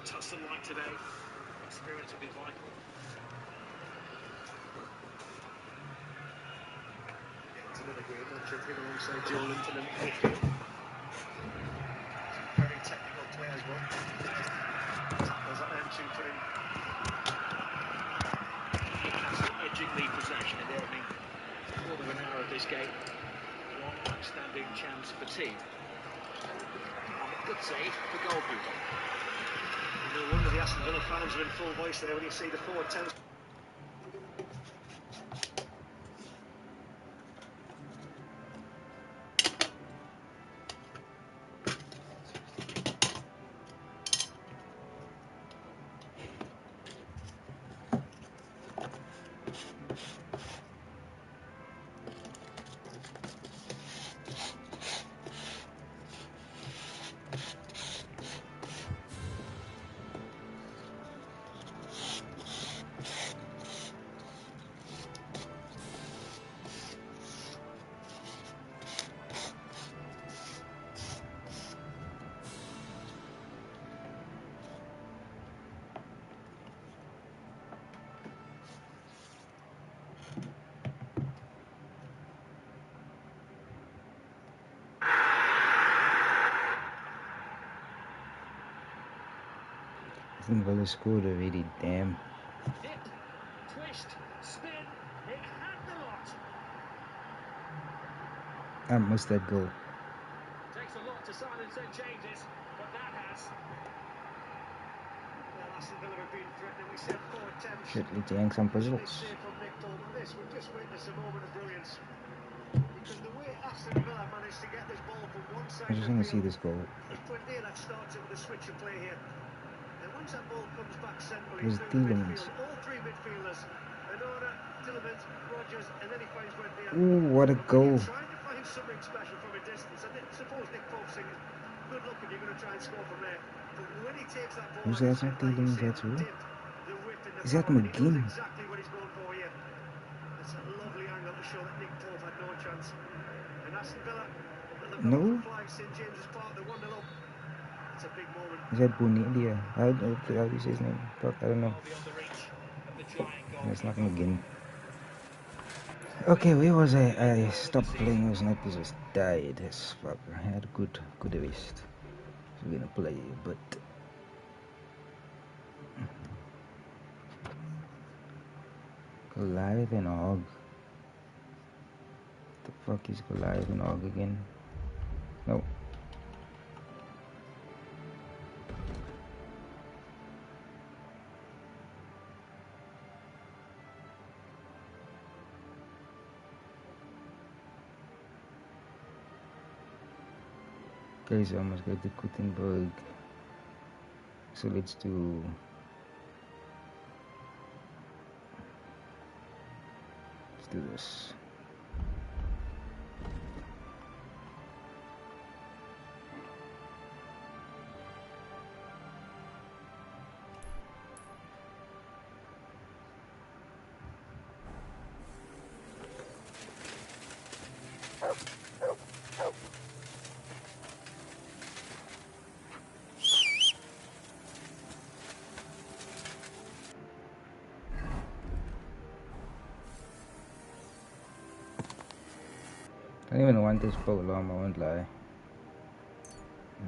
touch sunlight today. Experience will be vital. It's another great match, I think, alongside Joe Linton and midfield. Very technical play as well. Tackles at end 2 for him. Newcastle edging the possession in the opening quarter of an hour of this game. One outstanding chance for team. Good save for goalkeeper. No wonder the Aston Villa fans are in full voice there when you see the forward 10. Aston Villa scored already, damn. Dip, twist, spin, it had the lot. I missed that goal. Takes a lot to silence St James's, but that has. Well, Aston Villa have been threatening. We said 4 attempts. Shit, let's yank some puzzles. Witness a moment of brilliance. Because the way Aston Villa managed to get this ball from one side I just want to see this goal. there's plenty of that starts it with a switch of play here. And once that ball comes back centrally Where's through the Tielemans? midfield, all 3 midfielders, Anona, Tielemans, Rogers, and then he finds where they are. Ooh, what a goal. Trying to find something special from a distance. And suppose Nick Pope's saying, good luck if you're going to try and score from there. But when he takes that ball, Who's that? Tielemans, that's who? Is that McGinn? Exactly what he's going for here. It's a lovely angle to show that Nick Pope had no chance. And Aston Villa, No? St James's Park, they're 1-0 up. It's a big moment. Is that Bonilla? How do you say his name? Fuck, I don't know. It's not McGinn. Okay, where was I? I stopped playing. I was not just died as fuck. I had a good rest. So we're gonna play, but Goliath and Hog. The fuck is Goliath and Hog again? No. Okay, so I must go to Gutenberg. So let's do this. I don't even want this pole arm, I won't lie.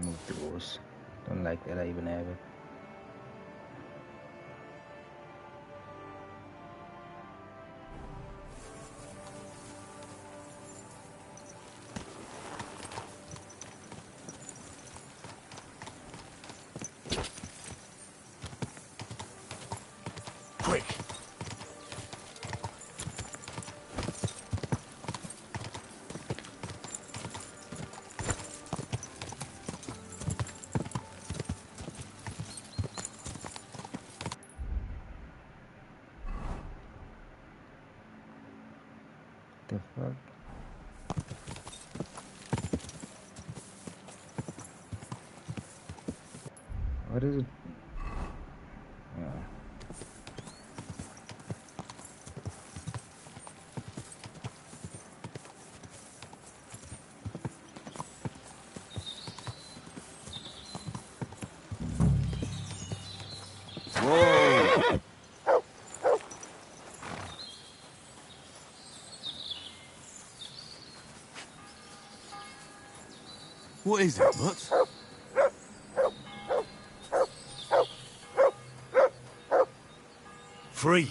Move doors. Don't like that I even have it. Quick! The fuck? What is it? Yeah. What is it, Mutz? Free.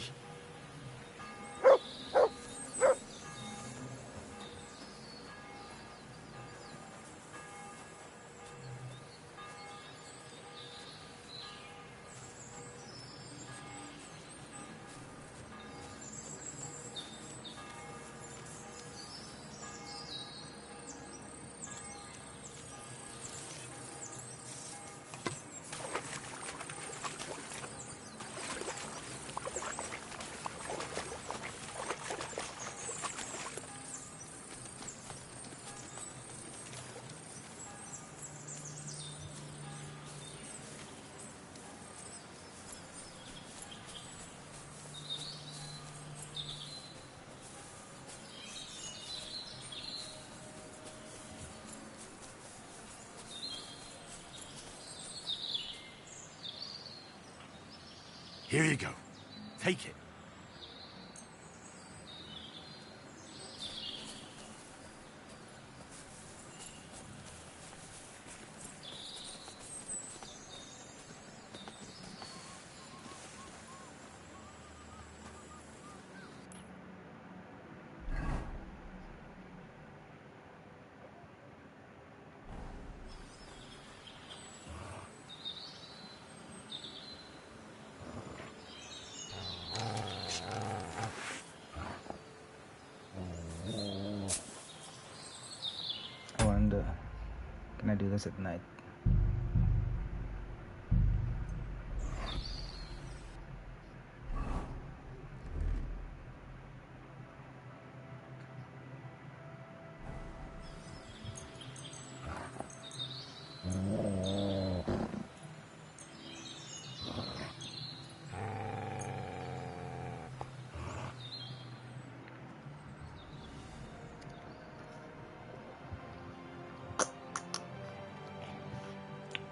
Here you go. Take it. I wonder, can I do this at night?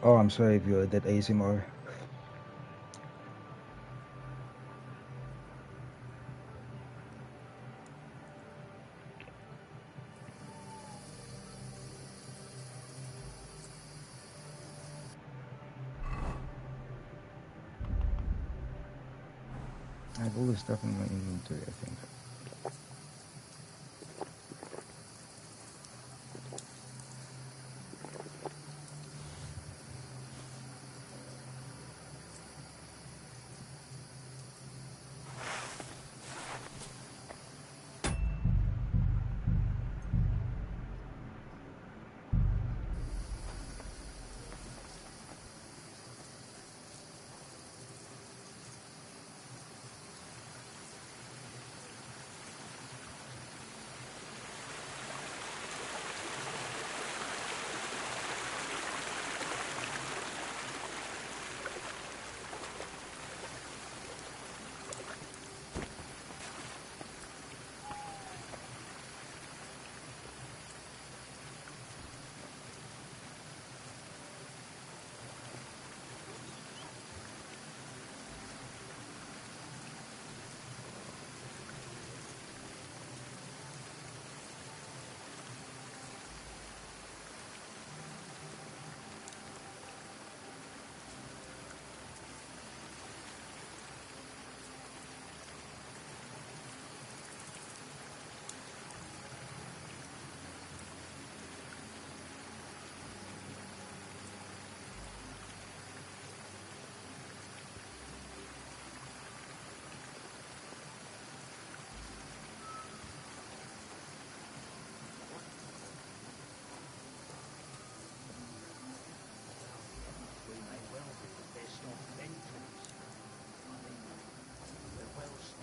Oh, I'm sorry if you heard that ASMR. I have all this stuff in my inventory, I think.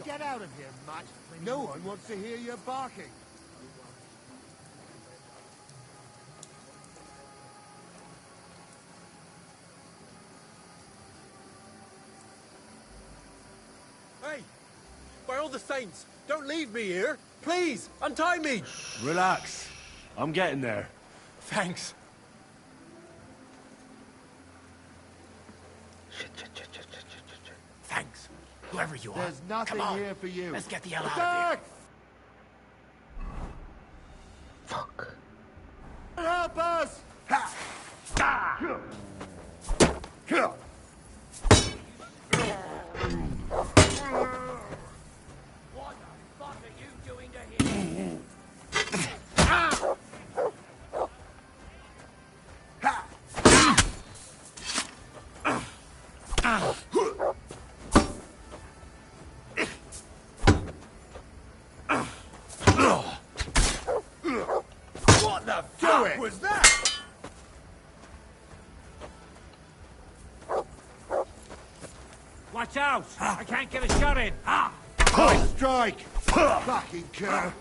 Get out of here, Matt. No one wants to hear you barking. Hey! By all the saints, don't leave me here! Please, untie me! Relax. I'm getting there. Thanks. Thanks. Whoever you are. There's nothing Come on. here for you. Let's get the hell out Attack! of here. Fuck. Help us! What the fuck are you doing to him? What the fuck was that? Watch out! I can't get a shot in! Nice strike! Fucking cur!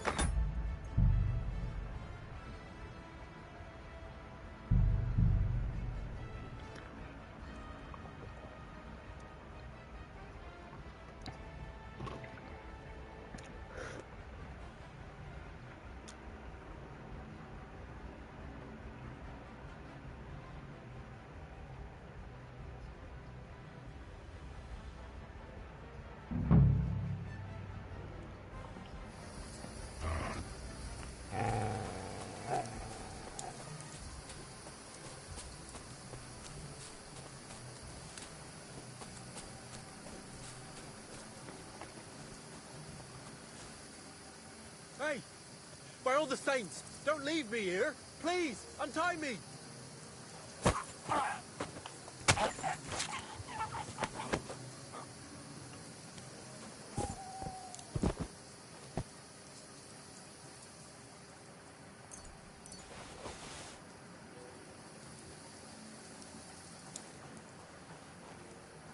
Hey! By all the saints, don't leave me here! Please, untie me!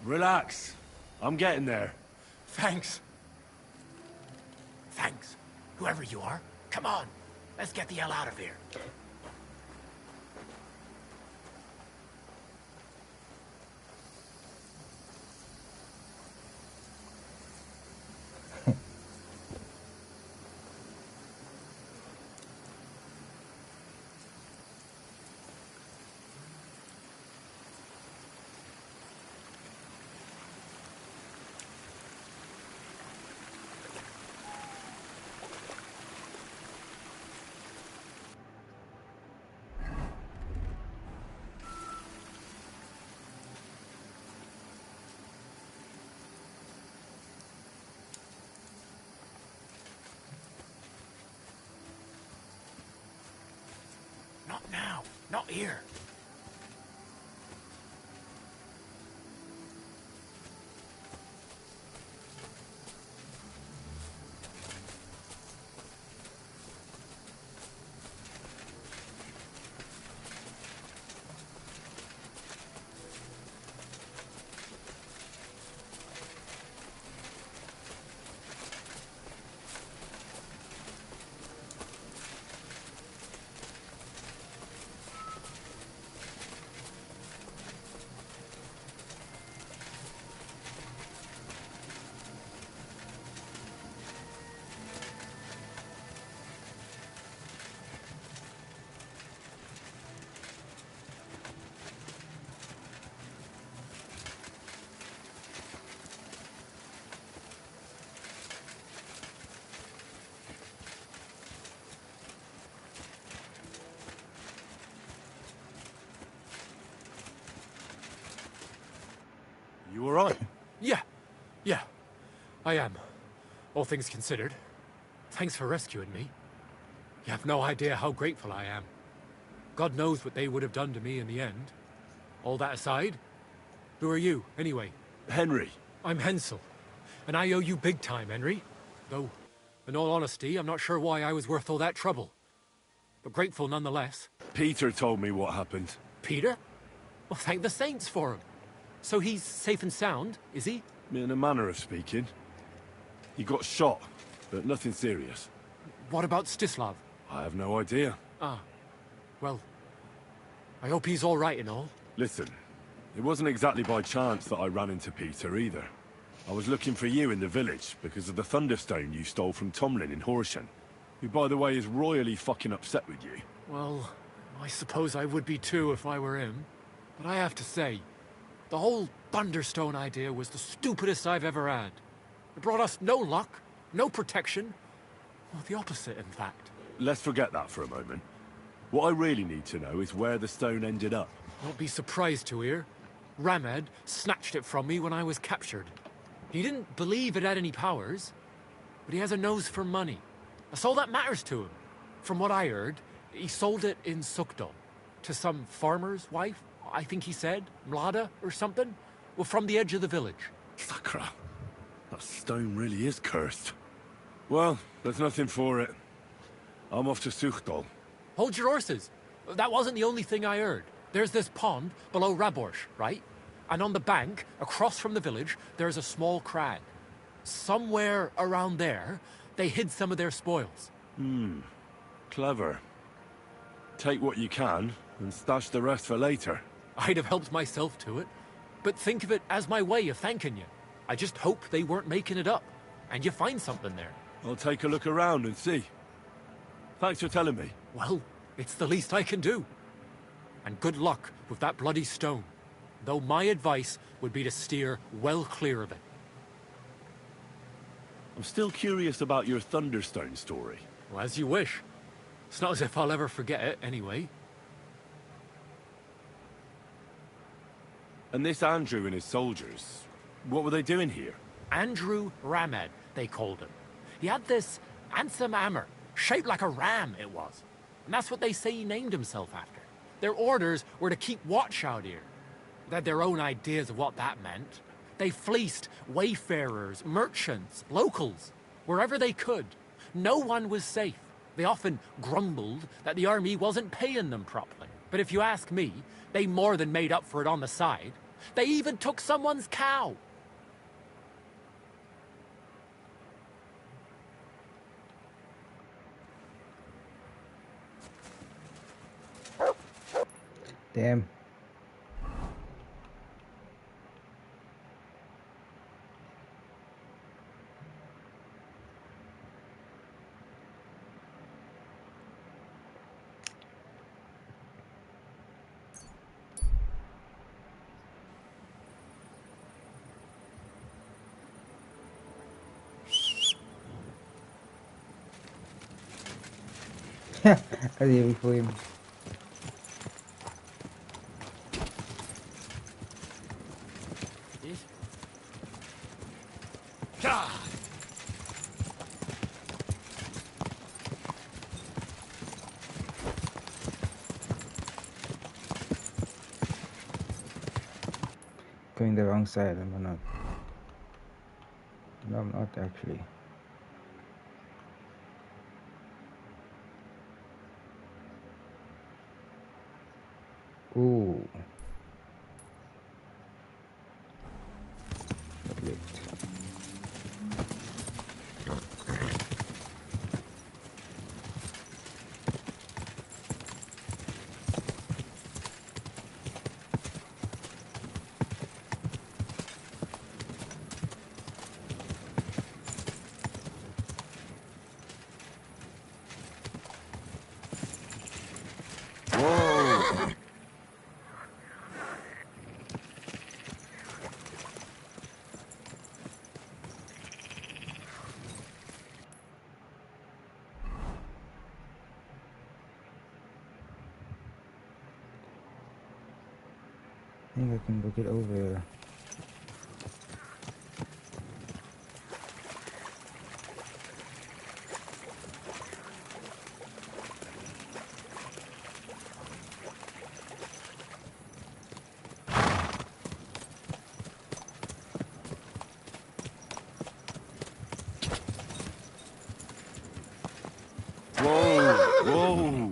Relax. I'm getting there. Thanks. Thanks. Whoever you are, come on. Let's get the hell out of here. Not now. Not here. You alright? Yeah. I am. All things considered. Thanks for rescuing me. You have no idea how grateful I am. God knows what they would have done to me in the end. All that aside, who are you, anyway? Henry. I'm Hensel, and I owe you big time, Henry. Though, in all honesty, I'm not sure why I was worth all that trouble. But grateful nonetheless. Peter told me what happened. Peter? Well, thank the saints for him. So he's safe and sound, is he? In a manner of speaking. He got shot, but nothing serious. What about Stislav? I have no idea. Ah, well, I hope he's all right and all. Listen, it wasn't exactly by chance that I ran into Peter either. I was looking for you in the village because of the Thunderstone you stole from Tomlin in Horsham, who, by the way, is royally fucking upset with you. Well, I suppose I would be too if I were him. But I have to say, the whole Thunderstone idea was the stupidest I've ever had. It brought us no luck, no protection. Well, the opposite, in fact. Let's forget that for a moment. What I really need to know is where the stone ended up. Won't be surprised to hear. Ramed snatched it from me when I was captured. He didn't believe it had any powers, but he has a nose for money. That's all that matters to him. From what I heard, he sold it in Sukdal to some farmer's wife, I think he said, Mlada or something. Well, from the edge of the village. Sakra. That stone really is cursed. Well, there's nothing for it. I'm off to Sukdal. Hold your horses. That wasn't the only thing I heard. There's this pond below Raborsh, right? And on the bank, across from the village, there's a small crag. Somewhere around there, they hid some of their spoils. Clever. Take what you can, and stash the rest for later. I'd have helped myself to it, but think of it as my way of thanking you. I just hope they weren't making it up, and you find something there. I'll take a look around and see. Thanks for telling me. Well, it's the least I can do. And good luck with that bloody stone, though my advice would be to steer well clear of it. I'm still curious about your Thunderstone story. Well, as you wish. It's not as if I'll ever forget it, anyway. And this Andrew and his soldiers, what were they doing here? Andrew Ramed, they called him. He had this handsome hammer, shaped like a ram it was. And that's what they say he named himself after. Their orders were to keep watch out here. They had their own ideas of what that meant. They fleeced wayfarers, merchants, locals, wherever they could. No one was safe. They often grumbled that the army wasn't paying them properly. But if you ask me, they more than made up for it on the side. They even took someone's cow. Damn. I didn't even for him. Going the wrong side, am I not? No, I'm not actually. Ooh. Wait. I think I can book it over. Whoa! Whoa!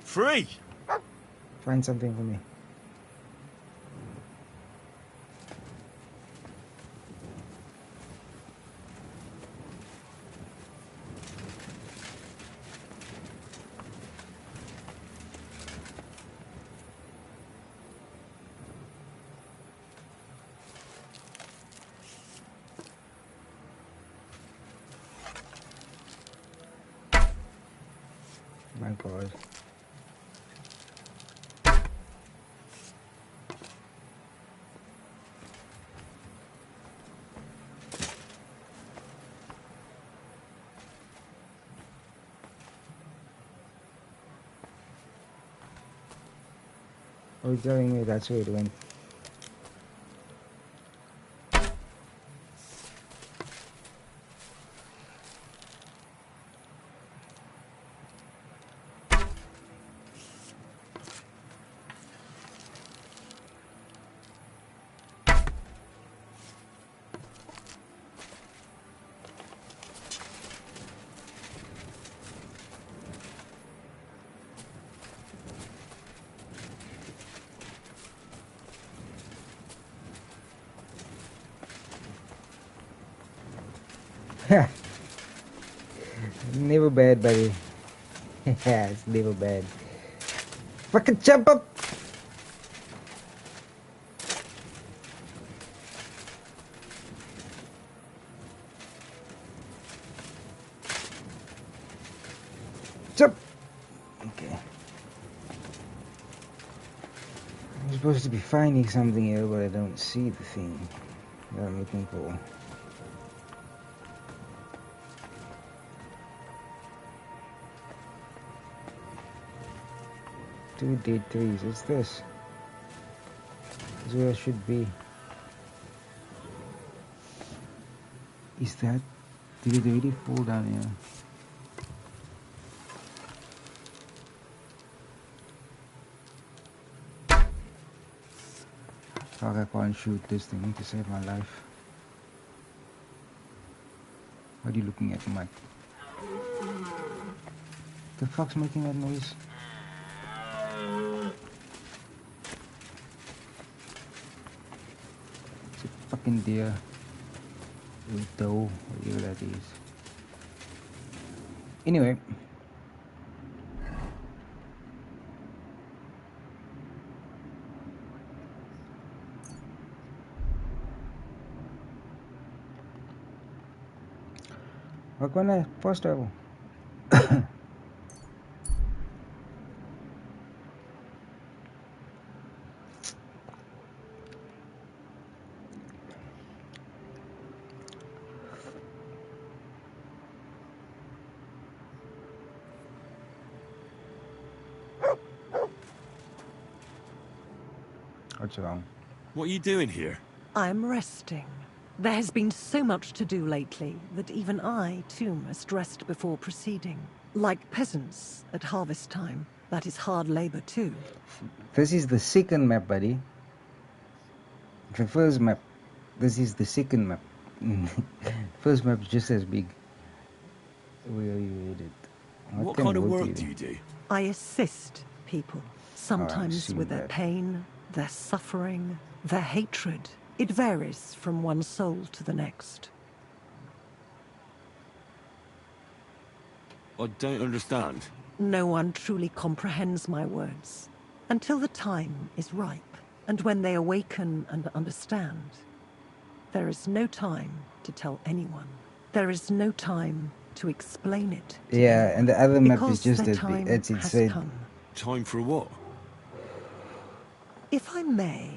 Free! Find something for me. My God. Are you telling me that's where it went? Never bad, buddy. Yeah, it's never bad. Fucking jump up! Jump! Okay. I'm supposed to be finding something here, but I don't see the thing that I'm looking for. Two dead trees. What's this? This is where I should be. Is that? Did it really fall down here? Fuck, I can't shoot this thing to save my life. What are you looking at, Mike? The fuck's making that noise? It's a fucking deer. Or doe, whatever that is. Anyway. Wat kan I fast travel? What's wrong? What are you doing here? I'm resting. There has been so much to do lately that even I, too, must rest before proceeding. Like peasants at harvest time. That is hard labor, too. This is the second map, buddy. The first map. This is the second map. First map is just as big. Where are you headed? What kind of work do you do? I assist people. Sometimes with their that. pain, their suffering, their hatred. It varies from one soul to the next. I don't understand. No one truly comprehends my words until the time is ripe, and when they awaken and understand. There is no time to tell anyone. There is no time to explain it. Yeah, and the other map is Because just their as time big. It's has insane. come. Time for what? If I may,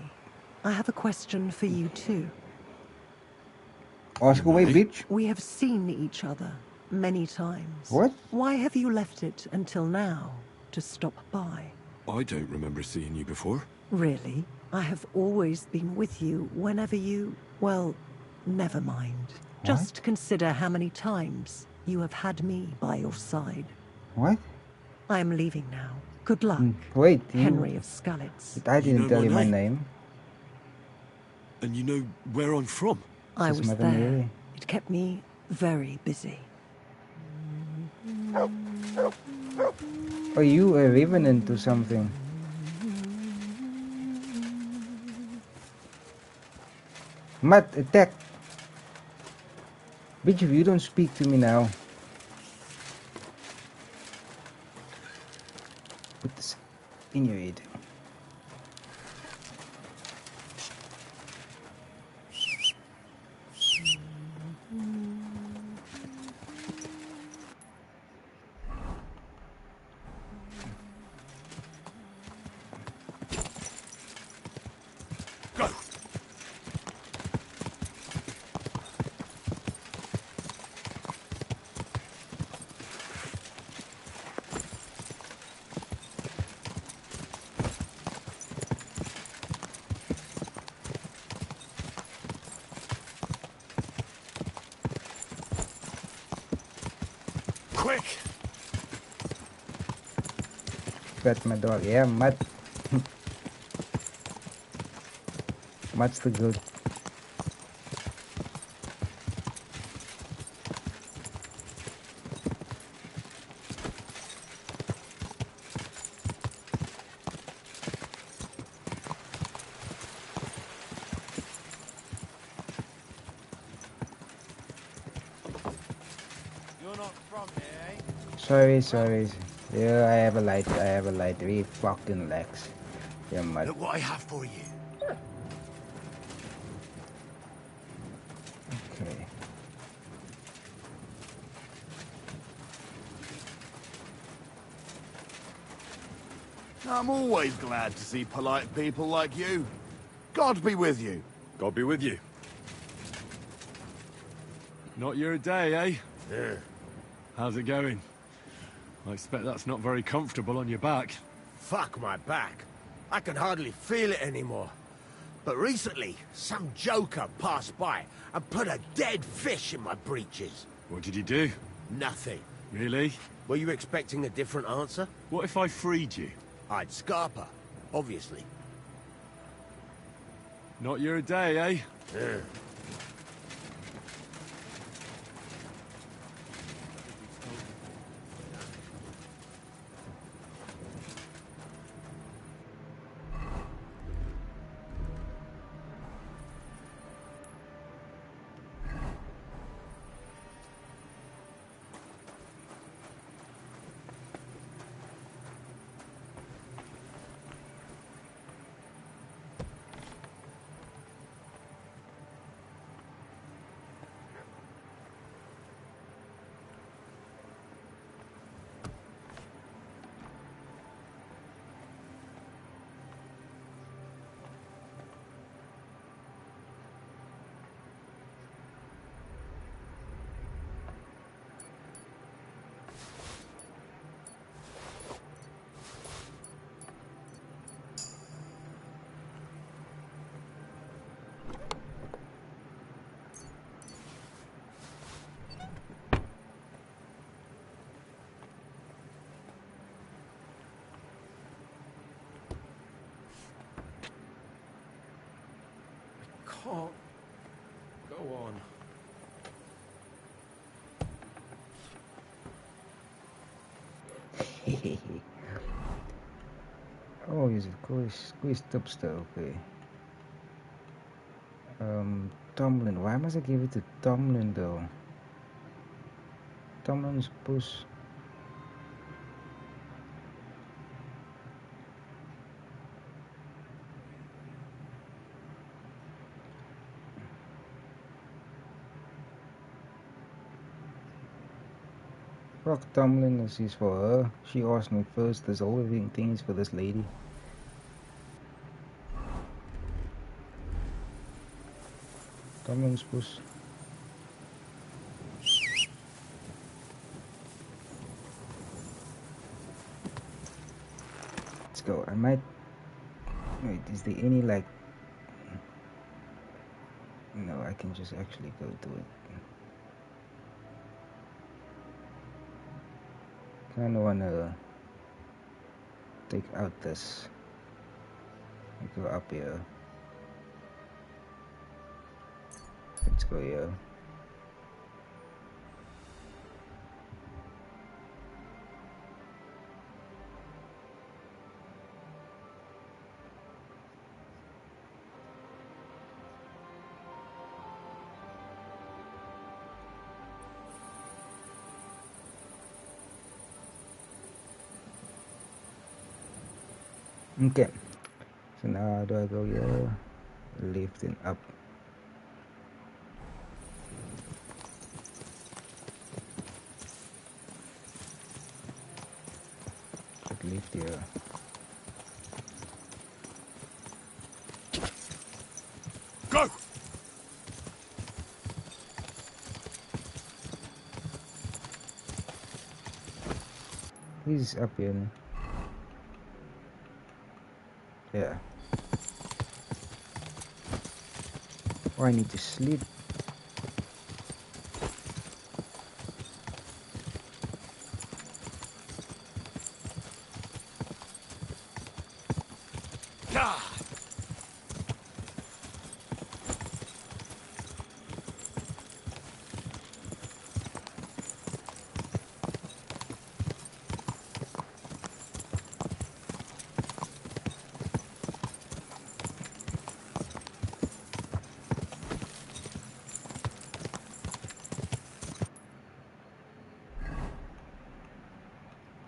I have a question for you too. Ask away, bitch. We have seen each other many times. What? Why have you left it until now to stop by? I don't remember seeing you before. Really? I have always been with you whenever you... Well, never mind. Just consider how many times you have had me by your side. What? I am leaving now. Good luck, Wait, Henry of Skalitz. I You didn't know tell my you my name? name. And you know where I'm from? I This is was Mother there. Mary. It kept me very busy. Are you a revenant or something? Matt, attack! Bitch, if you don't speak to me now. Put this in your head. Go! Quick! Got my dog. Yeah, Matt. Matt's the good. You're not from here, eh? Sorry. Yeah, I have a light. We fucking lax. Yeah, Matt. Look what I have for you. Okay. I'm always glad to see polite people like you. God be with you. God be with you. Not your day, eh? Yeah. How's it going? I expect that's not very comfortable on your back. Fuck my back. I can hardly feel it anymore. But recently, some joker passed by and put a dead fish in my breeches. What did you do? Nothing. Really? Were you expecting a different answer? What if I freed you? I'd scarper, obviously. Not your day, eh? Yeah. Can't go on. Oh, is it squeeze topster? Okay. Tomlin. Why must I give it to Tomlin though? Tomlin's push. Fuck Tomlin, this is for her. She asked me first. This whole thing is for this lady. Tomlin's push. Let's go. I might. Wait, is there any like. No, I can just actually go to it. Kinda wanna take out this. Go up here. Let's go here. Okay. So now how do I go here? Left and up. But left here. Go! He's up here. No? Yeah. Oh, I need to sleep. Ah!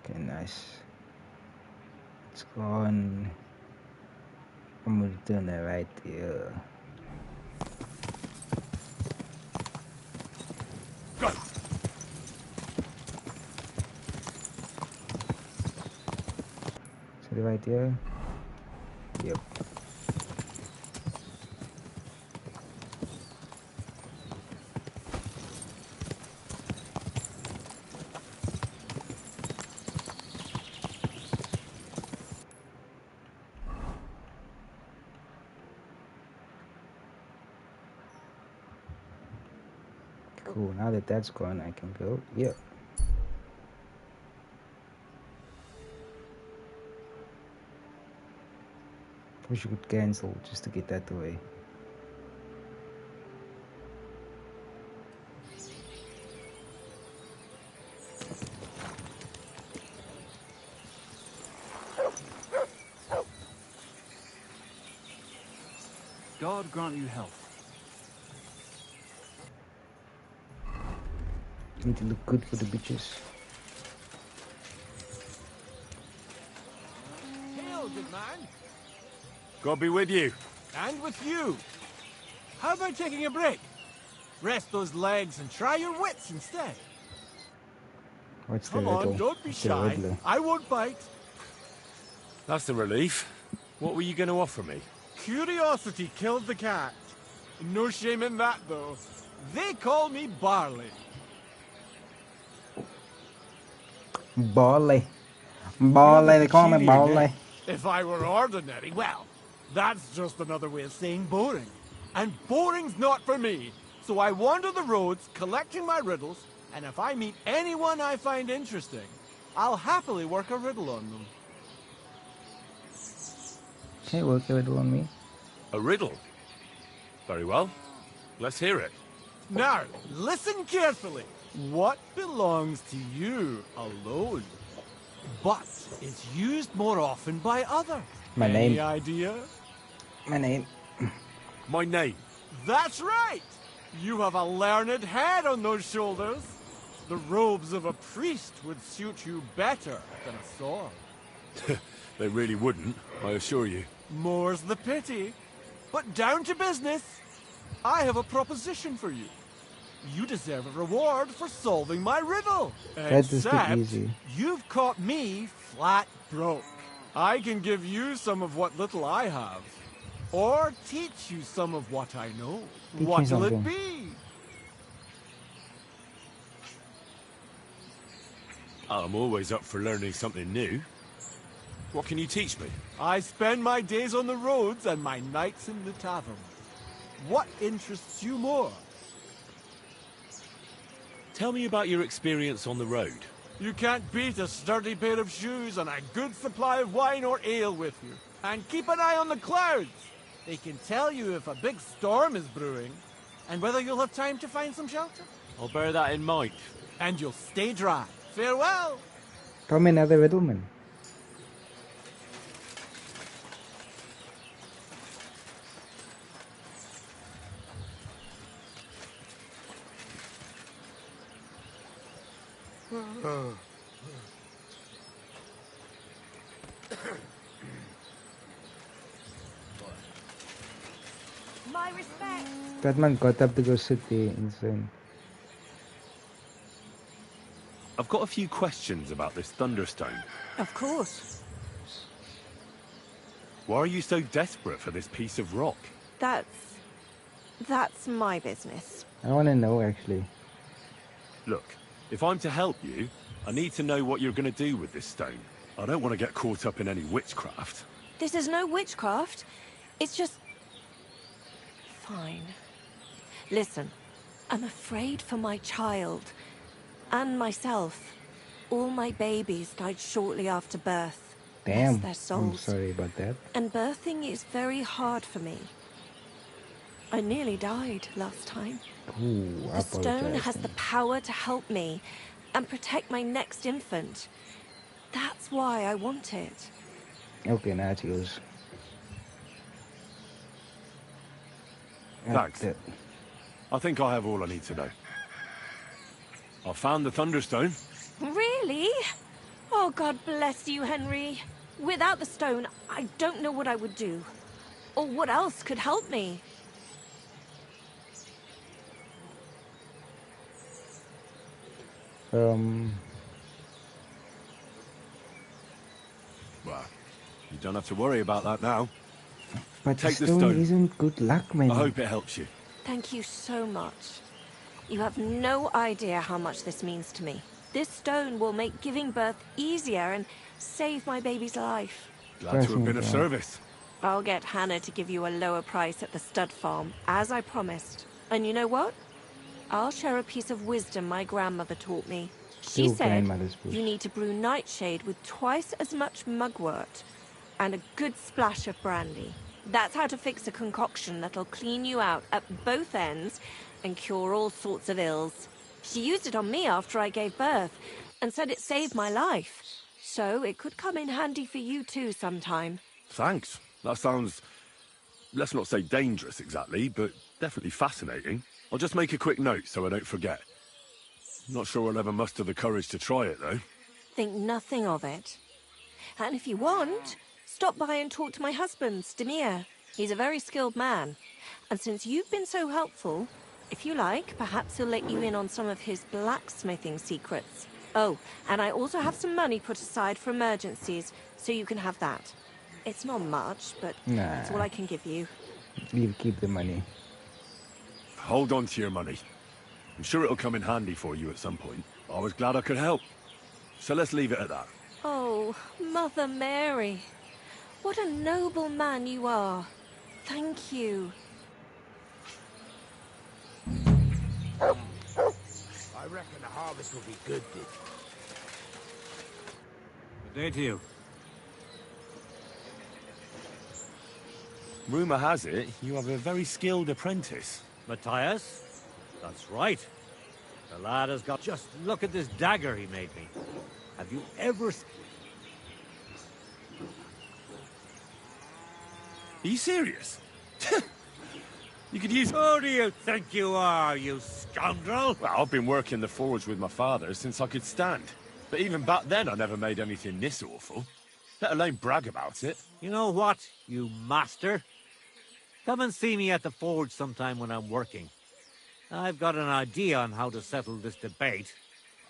Okay, nice. Let's go on. I'm gonna turn it right here. Go! So right here. Yep. Cool. Now that that's gone, I can go. Yep. Wish you could cancel just to get that away. God grant you health. Need to look good for the bitches. Hail, good man. God be with you. And with you. How about taking a break? Rest those legs and try your wits instead. What's the Come riddle? on, don't be What's the shy. riddle? I won't bite. That's a relief. What were you going to offer me? Curiosity killed the cat. No shame in that, though. They call me Barley. Barley. You're Barley. the They call me peculiar Barley. name. If I were ordinary, well, that's just another way of saying boring. And boring's not for me. So I wander the roads collecting my riddles, and if I meet anyone I find interesting, I'll happily work a riddle on them. Can you work a riddle on me? A riddle? Very well. Let's hear it. Now, listen carefully. What belongs to you alone, but is used more often by others? My Any name. idea? My name. My name. That's right! You have a learned head on those shoulders. The robes of a priest would suit you better than a sword. They really wouldn't, I assure you. More's the pity. But down to business. I have a proposition for you. You deserve a reward for solving my riddle. That is too Except easy. you've caught me flat broke. I can give you some of what little I have. Or teach you some of what I know. Teach me What'll it something. be? I'm always up for learning something new. What can you teach me? I spend my days on the roads and my nights in the tavern. What interests you more? Tell me about your experience on the road. You can't beat a sturdy pair of shoes and a good supply of wine or ale with you. And keep an eye on the clouds. They can tell you if a big storm is brewing and whether you'll have time to find some shelter. I'll bear that in mind. And you'll stay dry. Farewell. Tell me another riddle, man. My respect. That man got up to go sit there, insane. I've got a few questions about this Thunderstone. Of course. Why are you so desperate for this piece of rock? That's my business. I want to know, actually. Look, if I'm to help you, I need to know what you're going to do with this stone. I don't want to get caught up in any witchcraft. This is no witchcraft. It's just... Fine. Listen, I'm afraid for my child. And myself. All my babies died shortly after birth. Damn, Bless their I'm souls. sorry about that. And birthing is very hard for me. I nearly died last time. Ooh, I The stone apologize has then. the power to help me and protect my next infant. That's why I want it. Okay, now it's yours. Thanks. That's it. I think I have all I need to know. I found the Thunderstone. Really? Oh, God bless you, Henry. Without the stone, I don't know what I would do. Or what else could help me. Well, you don't have to worry about that now. But Take the the stone stone. isn't good luck, man. I hope it helps you. Thank you so much. You have no idea how much this means to me. This stone will make giving birth easier and save my baby's life. Glad to have been of Fascinating. service. I'll get Hannah to give you a lower price at the stud farm, as I promised. And you know what? I'll share a piece of wisdom my grandmother taught me. She Your said grandmother's book. you need to brew nightshade with twice as much mugwort and a good splash of brandy. That's how to fix a concoction that'll clean you out at both ends and cure all sorts of ills. She used it on me after I gave birth and said it saved my life. So it could come in handy for you too sometime. Thanks. That sounds, let's not say dangerous exactly, but definitely fascinating. I'll just make a quick note so I don't forget. Not sure I'll ever muster the courage to try it, though. Think nothing of it. And if you want, stop by and talk to my husband, Stamir. He's a very skilled man. And since you've been so helpful, if you like, perhaps he'll let you in on some of his blacksmithing secrets. Oh, and I also have some money put aside for emergencies, so you can have that. It's not much, but that's all I can give you. You keep the money. Hold on to your money. I'm sure it'll come in handy for you at some point. I was glad I could help. So let's leave it at that. Oh, Mother Mary. What a noble man you are. Thank you. I reckon the harvest will be good this. Good day to you. Rumour has it, you have a very skilled apprentice. Matthias? That's right. The lad has got... Just look at this dagger he made me. Have you ever... Are you serious? You could use... Who do you think you are, you scoundrel? Well, I've been working the forge with my father since I could stand. But even back then, I never made anything this awful. Let alone brag about it. You know what, you master? Come and see me at the forge sometime when I'm working. I've got an idea on how to settle this debate.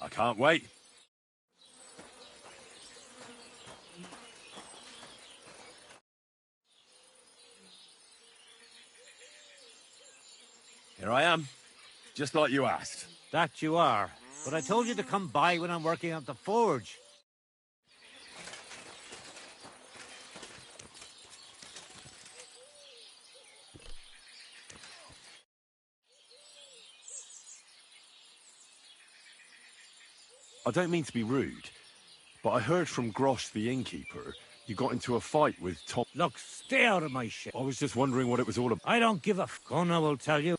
I can't wait. Here I am, just like you asked. That you are. But I told you to come by when I'm working at the forge. I don't mean to be rude, but I heard from Grosh the innkeeper you got into a fight with Tom. Look, stay out of my shit. I was just wondering what it was all about. I don't give a Connor will tell you.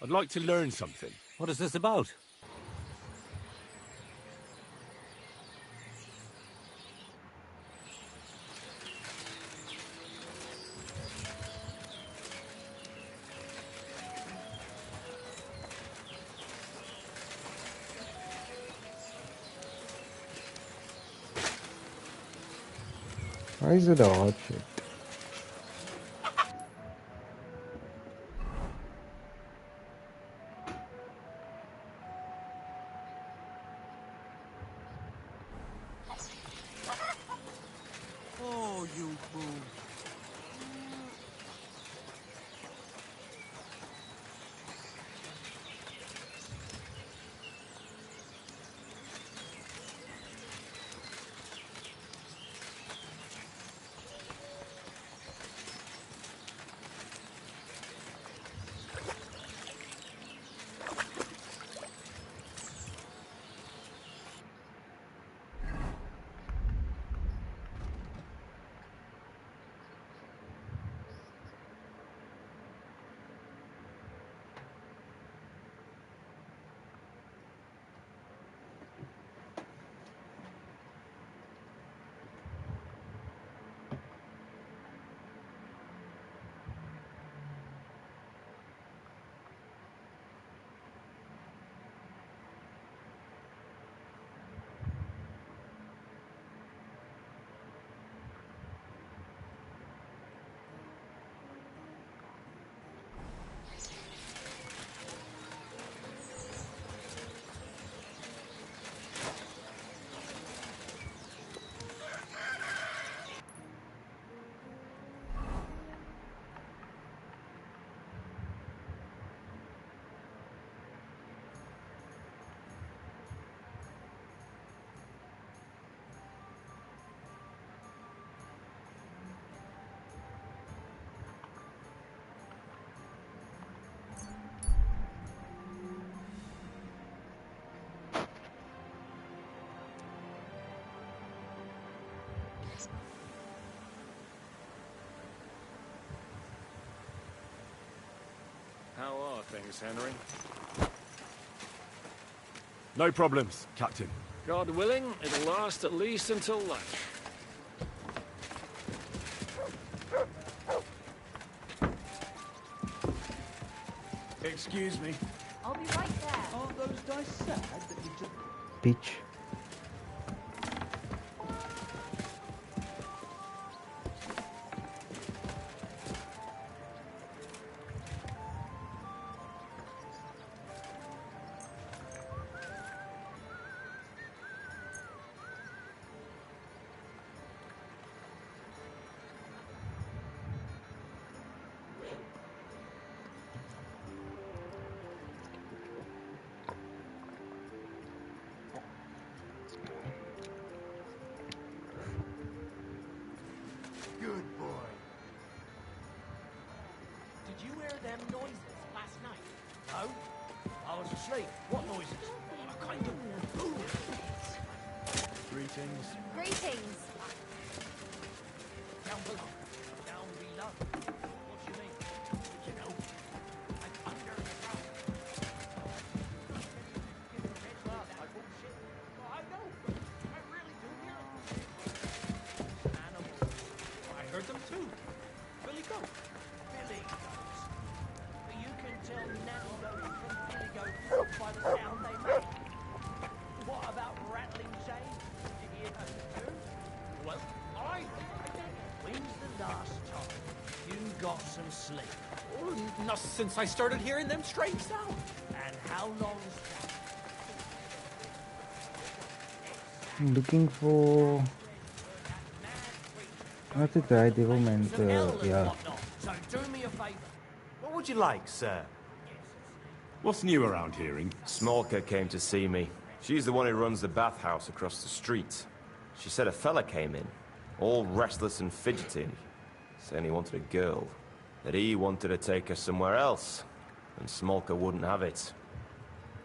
I'd like to learn something. What is this about? Why is it a hot shit? things, Henry. No problems, Captain. God willing, it'll last at least until lunch. Excuse me. I'll be right there. Aren't those dice sad that you took? Bitch. Good boy. Did you hear them noises last night? No? I was asleep. What noises? A kind of boom. Greetings. Greetings. Down below. Down below. What do you mean? You know, I'm under the ground. I bullshit. I know. I really do hear it. Animals. I heard them too. Billy Goat. Billy Goats. You can tell Nanny Goat from Billy Goat by the sound they make. What about rattling chains? Did you hear those too? Well, I did. When's the last time you got some sleep? Oh, not since I started hearing them strange sounds. And how long's that? I'm looking for not the guy development, Some hell and yeah. whatnot. So do me a favour. What would you like, sir? What's new around here, Ing? Smolka came to see me. She's the one who runs the bathhouse across the street. She said a fella came in, all restless and fidgety, saying he wanted a girl. That he wanted to take her somewhere else, and Smolka wouldn't have it.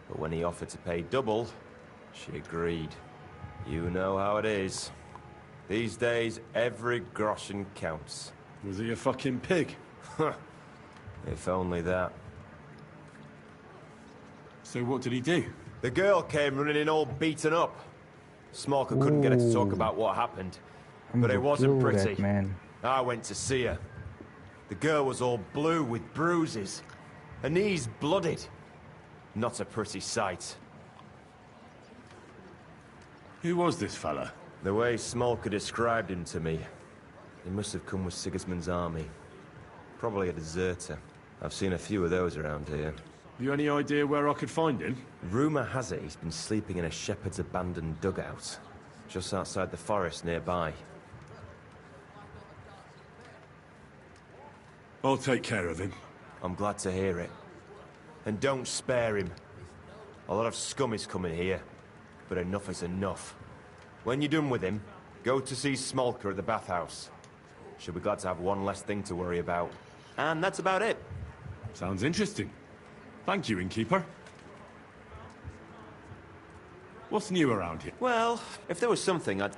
But when he offered to pay double, she agreed. You know how it is. These days, every groschen counts. Was he a fucking pig? If only that. So what did he do? The girl came running in all beaten up. Smolka couldn't get her to talk about what happened. I'm But it gonna wasn't kill pretty. that man. I went to see her. The girl was all blue with bruises. Her knees blooded. Not a pretty sight. Who was this fella? The way Smolka described him to me, he must have come with Sigismund's army. Probably a deserter. I've seen a few of those around here. You any idea where I could find him? Rumour has it he's been sleeping in a shepherd's abandoned dugout, just outside the forest nearby. I'll take care of him. I'm glad to hear it. And don't spare him. A lot of scum is coming here, but enough is enough. When you're done with him, go to see Smolka at the bathhouse. She'll be glad to have one less thing to worry about. And that's about it. Sounds interesting. Thank you, Innkeeper. What's new around here? Well, if there was something I'd...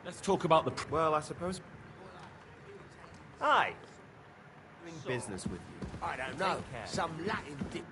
Let's talk about the... Well, I suppose... Hi. Doing business with you. I don't know. Some Latin dip.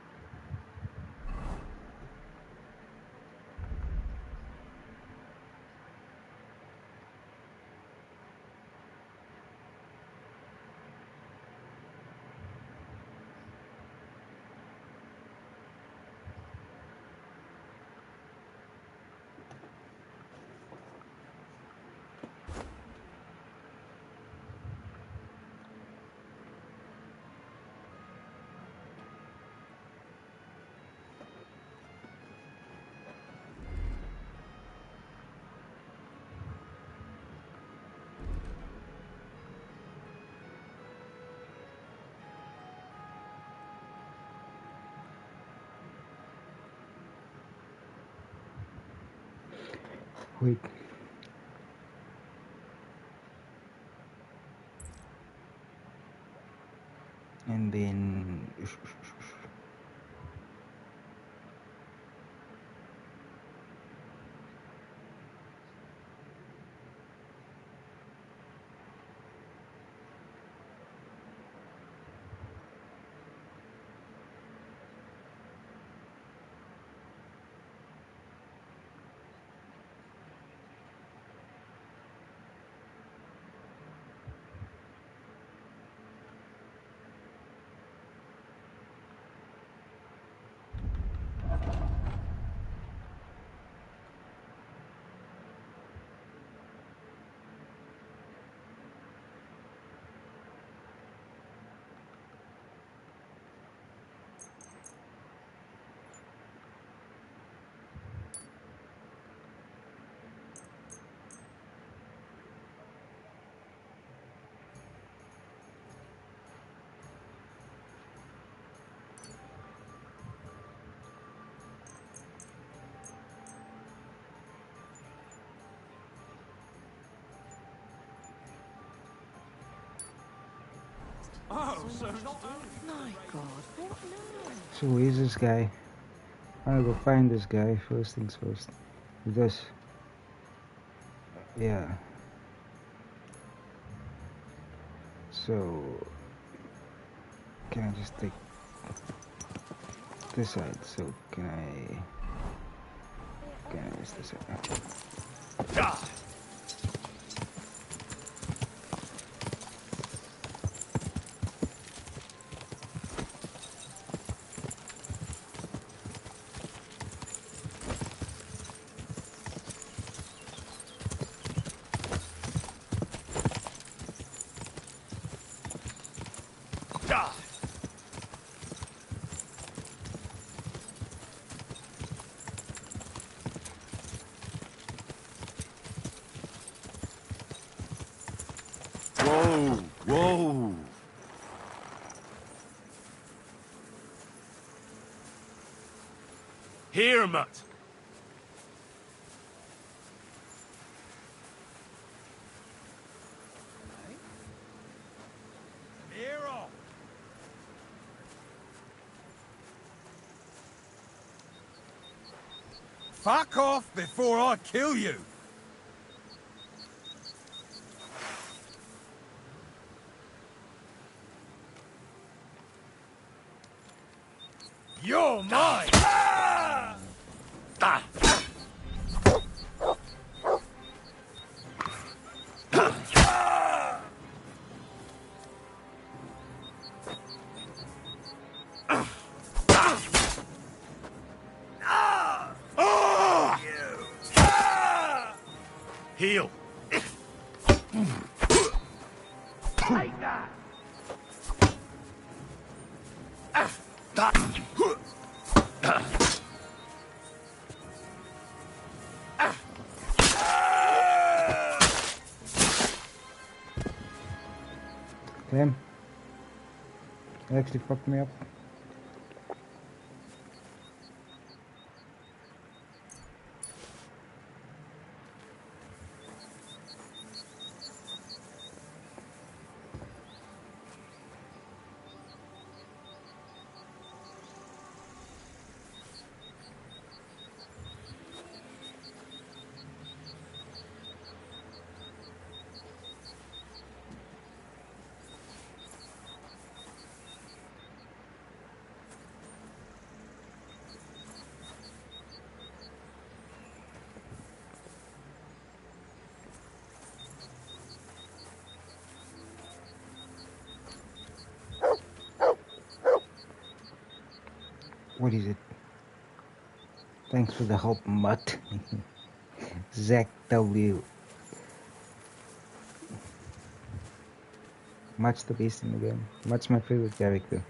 Wait. And then Oh, so My God, what now? so where's this guy? I'm gonna go find this guy first things first. Because yeah. So can I just take this side? So can I use this side? Whoa, whoa. Here, Mutt. Hero! Fuck off before I kill you! You're mine! Ah! Ah! Heal. Take that! Damn. It actually fucked me up. What is it? Thanks for the help, Mutt. Zach W. Mutt's the best in the game. Mutt's my favorite character.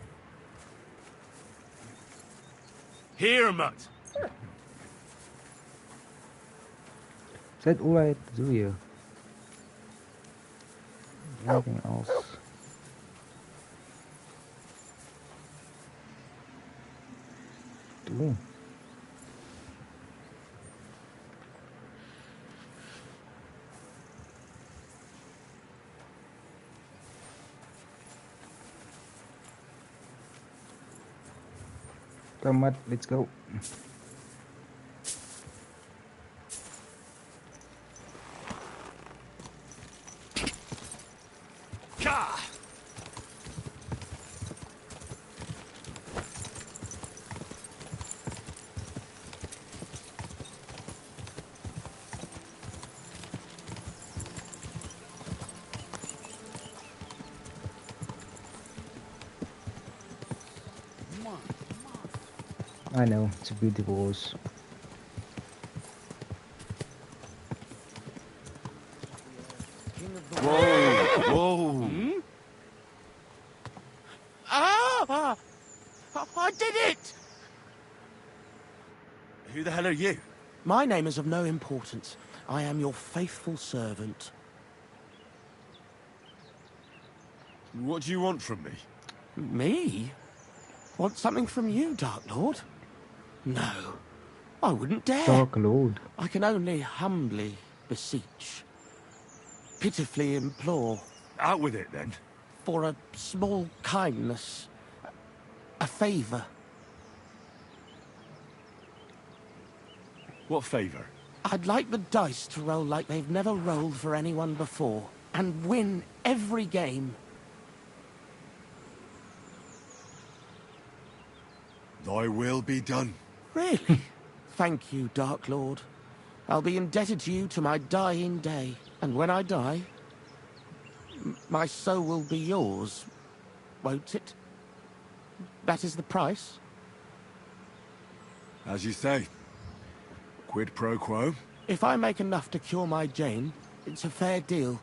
Here, Mutt. Is that all I had to do here? Anything else? Do? Come on, let's go. I know, it's a beautiful horse. Whoa! Whoa! Hmm? Ah! I did it! Who the hell are you? My name is of no importance. I am your faithful servant. What do you want from me? Me? Want something from you, Dark Lord? No, I wouldn't dare. Dark Lord. I can only humbly beseech, pitifully implore. Out with it, then. For a small kindness, a favour. What favour? I'd like the dice to roll like they've never rolled for anyone before, and win every game. Thy will be done. Really? Thank you, Dark Lord. I'll be indebted to you to my dying day. And when I die, my soul will be yours, won't it? That is the price? As you say. Quid pro quo? If I make enough to cure my Jane, it's a fair deal.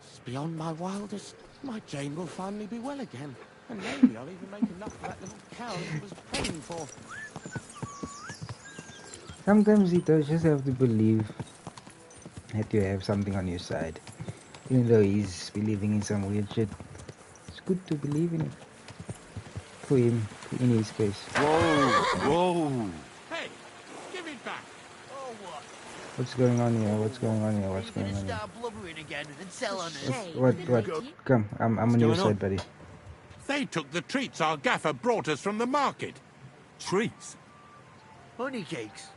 It's beyond my wildest. My Jane will finally be well again. And maybe I'll even make enough for that little cow she was praying for. Sometimes you just have to believe that you have something on your side. Even though he's believing in some weird shit. It's good to believe in it. For him, in his case. Whoa! Whoa! Hey! Give it back! Oh, what? What's going on here? What's going on here? What's Are you going gonna on here? start blubbering again and tell on us? What? Come, I'm on your side, buddy. They took the treats our gaffer brought us from the market. Treats? Honey cakes.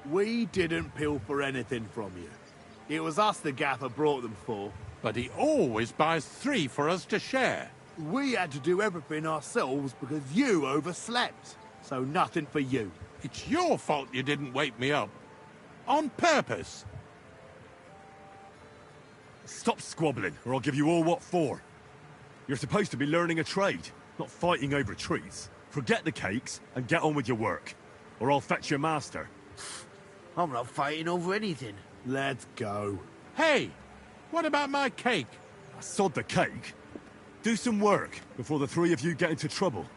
We didn't pilfer anything from you. It was us the gaffer brought them for. But he always buys 3 for us to share. We had to do everything ourselves because you overslept. So nothing for you. It's your fault you didn't wake me up. On purpose. Stop squabbling, or I'll give you all what for. You're supposed to be learning a trade, not fighting over treats. Forget the cakes and get on with your work, or I'll fetch your master. I'm not fighting over anything. Let's go. Hey! What about my cake? I sod the cake. Do some work before the 3 of you get into trouble.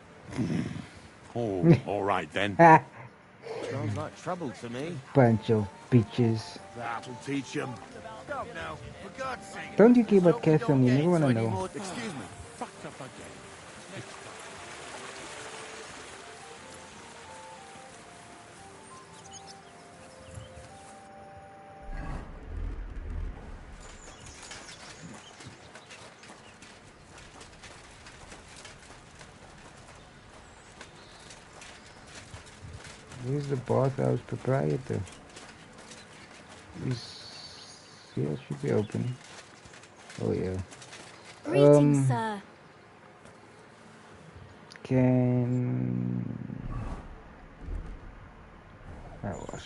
Oh, all right then. Sounds like trouble to me. Bunch of bitches. That'll teach them. Stop now, for God's sake. Don't you keep about Catherine, you never wanna know. Excuse me. Fucked up again. Where's the bathhouse proprietor? Yeah, it should be open. Oh yeah. Greetings, sir. Can I wash?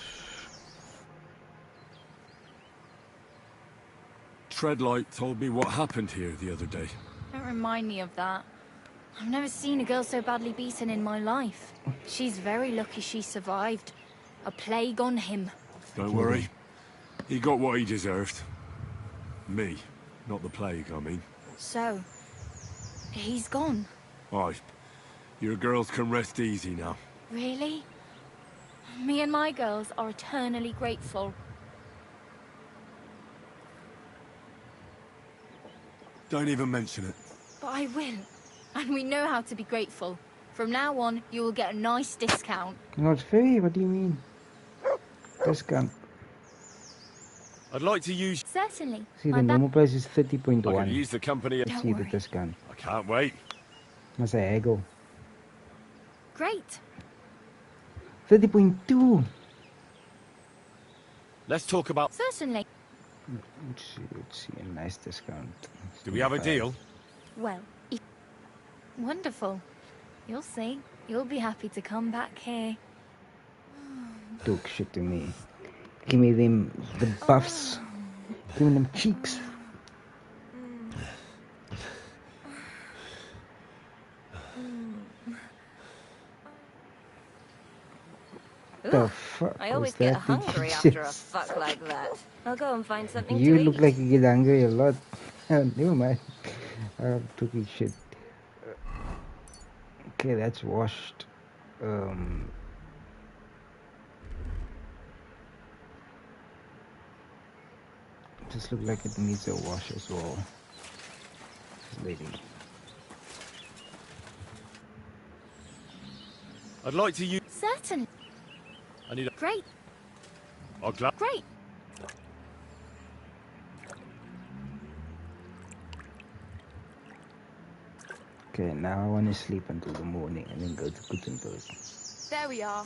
Treadlight told me what happened here the other day. Don't remind me of that. I've never seen a girl so badly beaten in my life. She's very lucky she survived. A plague on him. Don't worry. He got what he deserved. Me, not the plague, I mean. So, he's gone. Aye. Your girls can rest easy now. Really? Me and my girls are eternally grateful. Don't even mention it. But I will. And we know how to be grateful. From now on, you will get a nice discount. Not free? What do you mean? Discount. I'd like to use... Certainly. See, the normal price is I can 30.1. use the company... See the discount. I can't wait. Must I haggle? Great. 30.2. Let's talk about... Certainly. Let's see, a nice discount. Do we have a deal? Well, wonderful. You'll see. You'll be happy to come back here. Talk shit to me. Give me them, the buffs. Give me them cheeks. The fuck I always was get that? hungry after a fuck like that. I'll go and find something You to look eat. like you get hungry a lot. Never mind. I'm talking shit. Okay, that's washed. Just look like it needs a wash as well. This lady. I'd like to use... Certainly. I need a... Great. I'll glad... Great. Okay, now I want to sleep until the morning and then go to Gutenberg. There we are.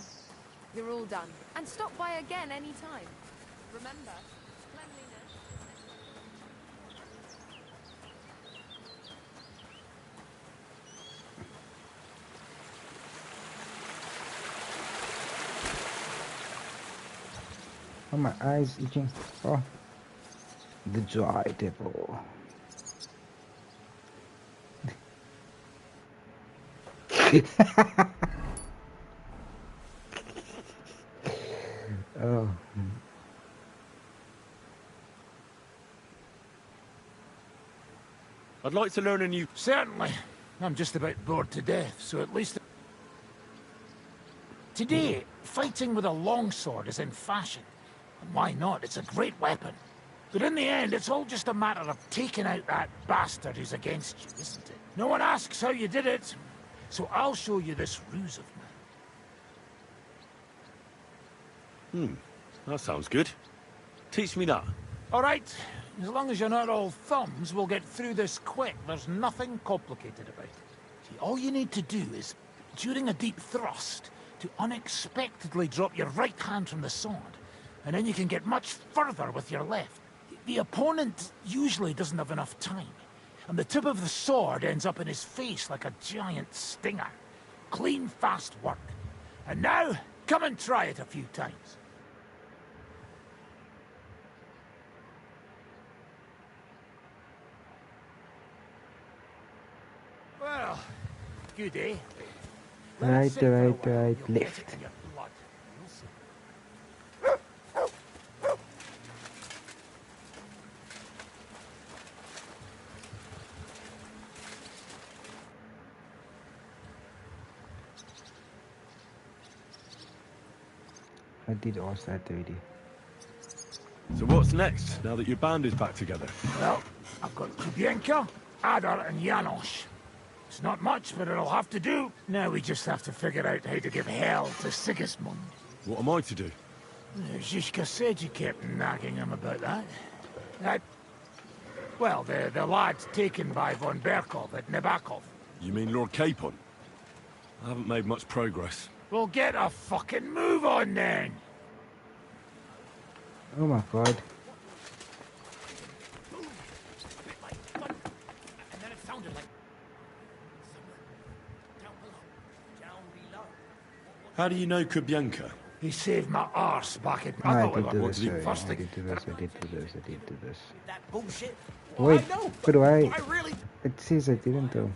You're all done. And stop by again any time. Remember, cleanliness... Oh, my eyes itching. Oh, the dry devil. Oh. I'd like to learn a new... Certainly. I'm just about bored to death, so at least... Today, fighting with a longsword is in fashion. And why not? It's a great weapon. But in the end, it's all just a matter of taking out that bastard who's against you, isn't it? No one asks how you did it, so I'll show you this ruse of mine. That sounds good. Teach me that. All right. As long as you're not all thumbs, we'll get through this quick. There's nothing complicated about it. See, all you need to do is, during a deep thrust, to unexpectedly drop your right hand from the sword, and then you can get much further with your left. The opponent usually doesn't have enough time, and the tip of the sword ends up in his face like a giant stinger. Clean, fast work. And now, come and try it a few times. Well, good, eh? Right, left. I did ask that already. So what's next, now that your band is back together? Well, I've got Kubienka, Adar and Janos. It's not much, but it'll have to do. Now we just have to figure out how to give hell to Sigismund. What am I to do? Zizka said you kept nagging him about that. Well, the lad taken by von Berkov at Nebakov. You mean Lord Capon? I haven't made much progress. Well, get a fucking move on then! Oh my god. And then it sounded like... How do you know Kubienka? He saved my arse back at... I thought we did were do going this, to do sorry. first I thing. did do this, I did do this, I did do this. That bullshit. Wait, I know, but do I... I really... It says I didn't though.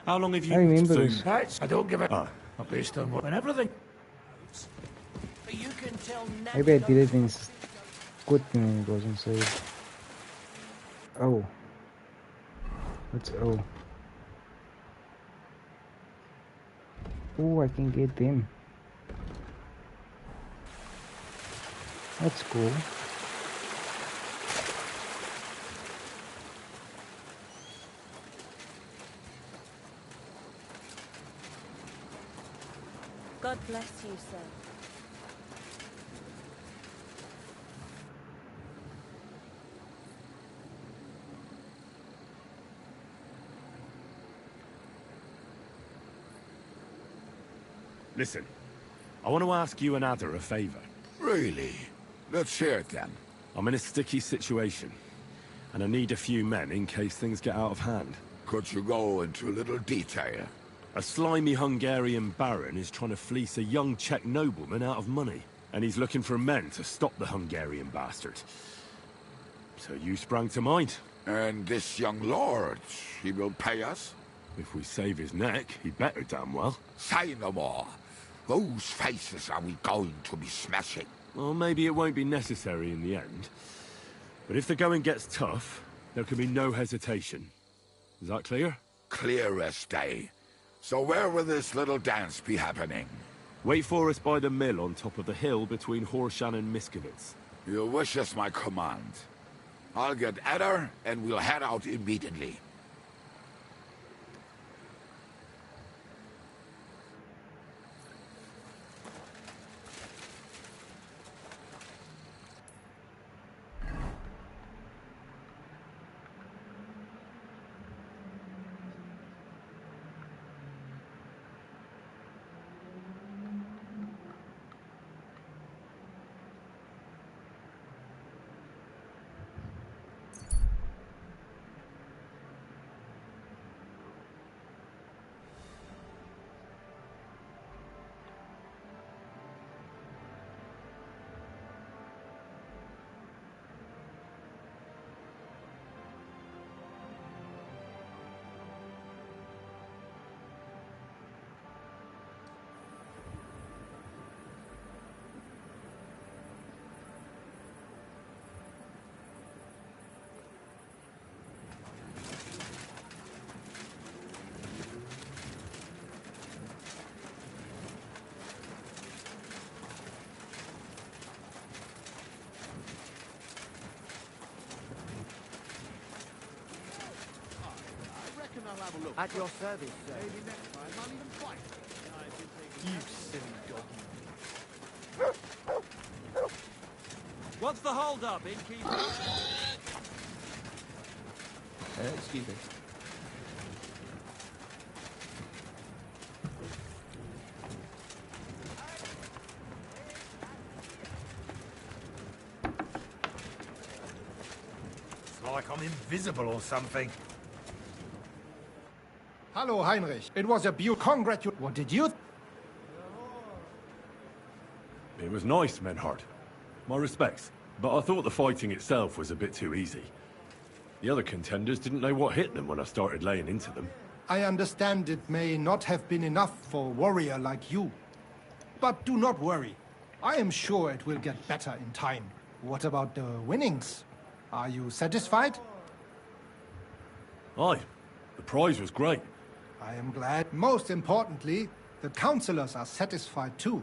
How long have you... I remember food? this. Right, I don't give a... Ah. Based on what and everything. You can tell Maybe I did it in good and it wasn't saved. Oh. What's O? Oh, I can get them. That's cool. God bless you, sir. Listen, I want to ask you and Ada a favor. Really? Let's hear it then. I'm in a sticky situation, and I need a few men in case things get out of hand. Could you go into a little detail? A slimy Hungarian baron is trying to fleece a young Czech nobleman out of money, and he's looking for men to stop the Hungarian bastard. So you sprang to mind. And this young lord, he will pay us? If we save his neck, he better damn well. Say no more. Whose faces are we going to be smashing? Well, maybe it won't be necessary in the end. But if the going gets tough, there can be no hesitation. Is that clear? Clear as day. So where will this little dance be happening? Wait for us by the mill on top of the hill between Horshan and Miskovitz. Your wish is my command. I'll get Ada and we'll head out immediately. At your service, sir. Maybe next time I'll even fight. You silly dog. What's the hold-up, innkeeper? Excuse me. It's like I'm invisible or something. Hello, Heinrich. It was a beautiful What did you... It was nice, Menhart. My respects. But I thought the fighting itself was a bit too easy. The other contenders didn't know what hit them when I started laying into them. I understand it may not have been enough for a warrior like you. But do not worry. I am sure it will get better in time. What about the winnings? Are you satisfied? Aye. The prize was great. I am glad. Most importantly, the councillors are satisfied too.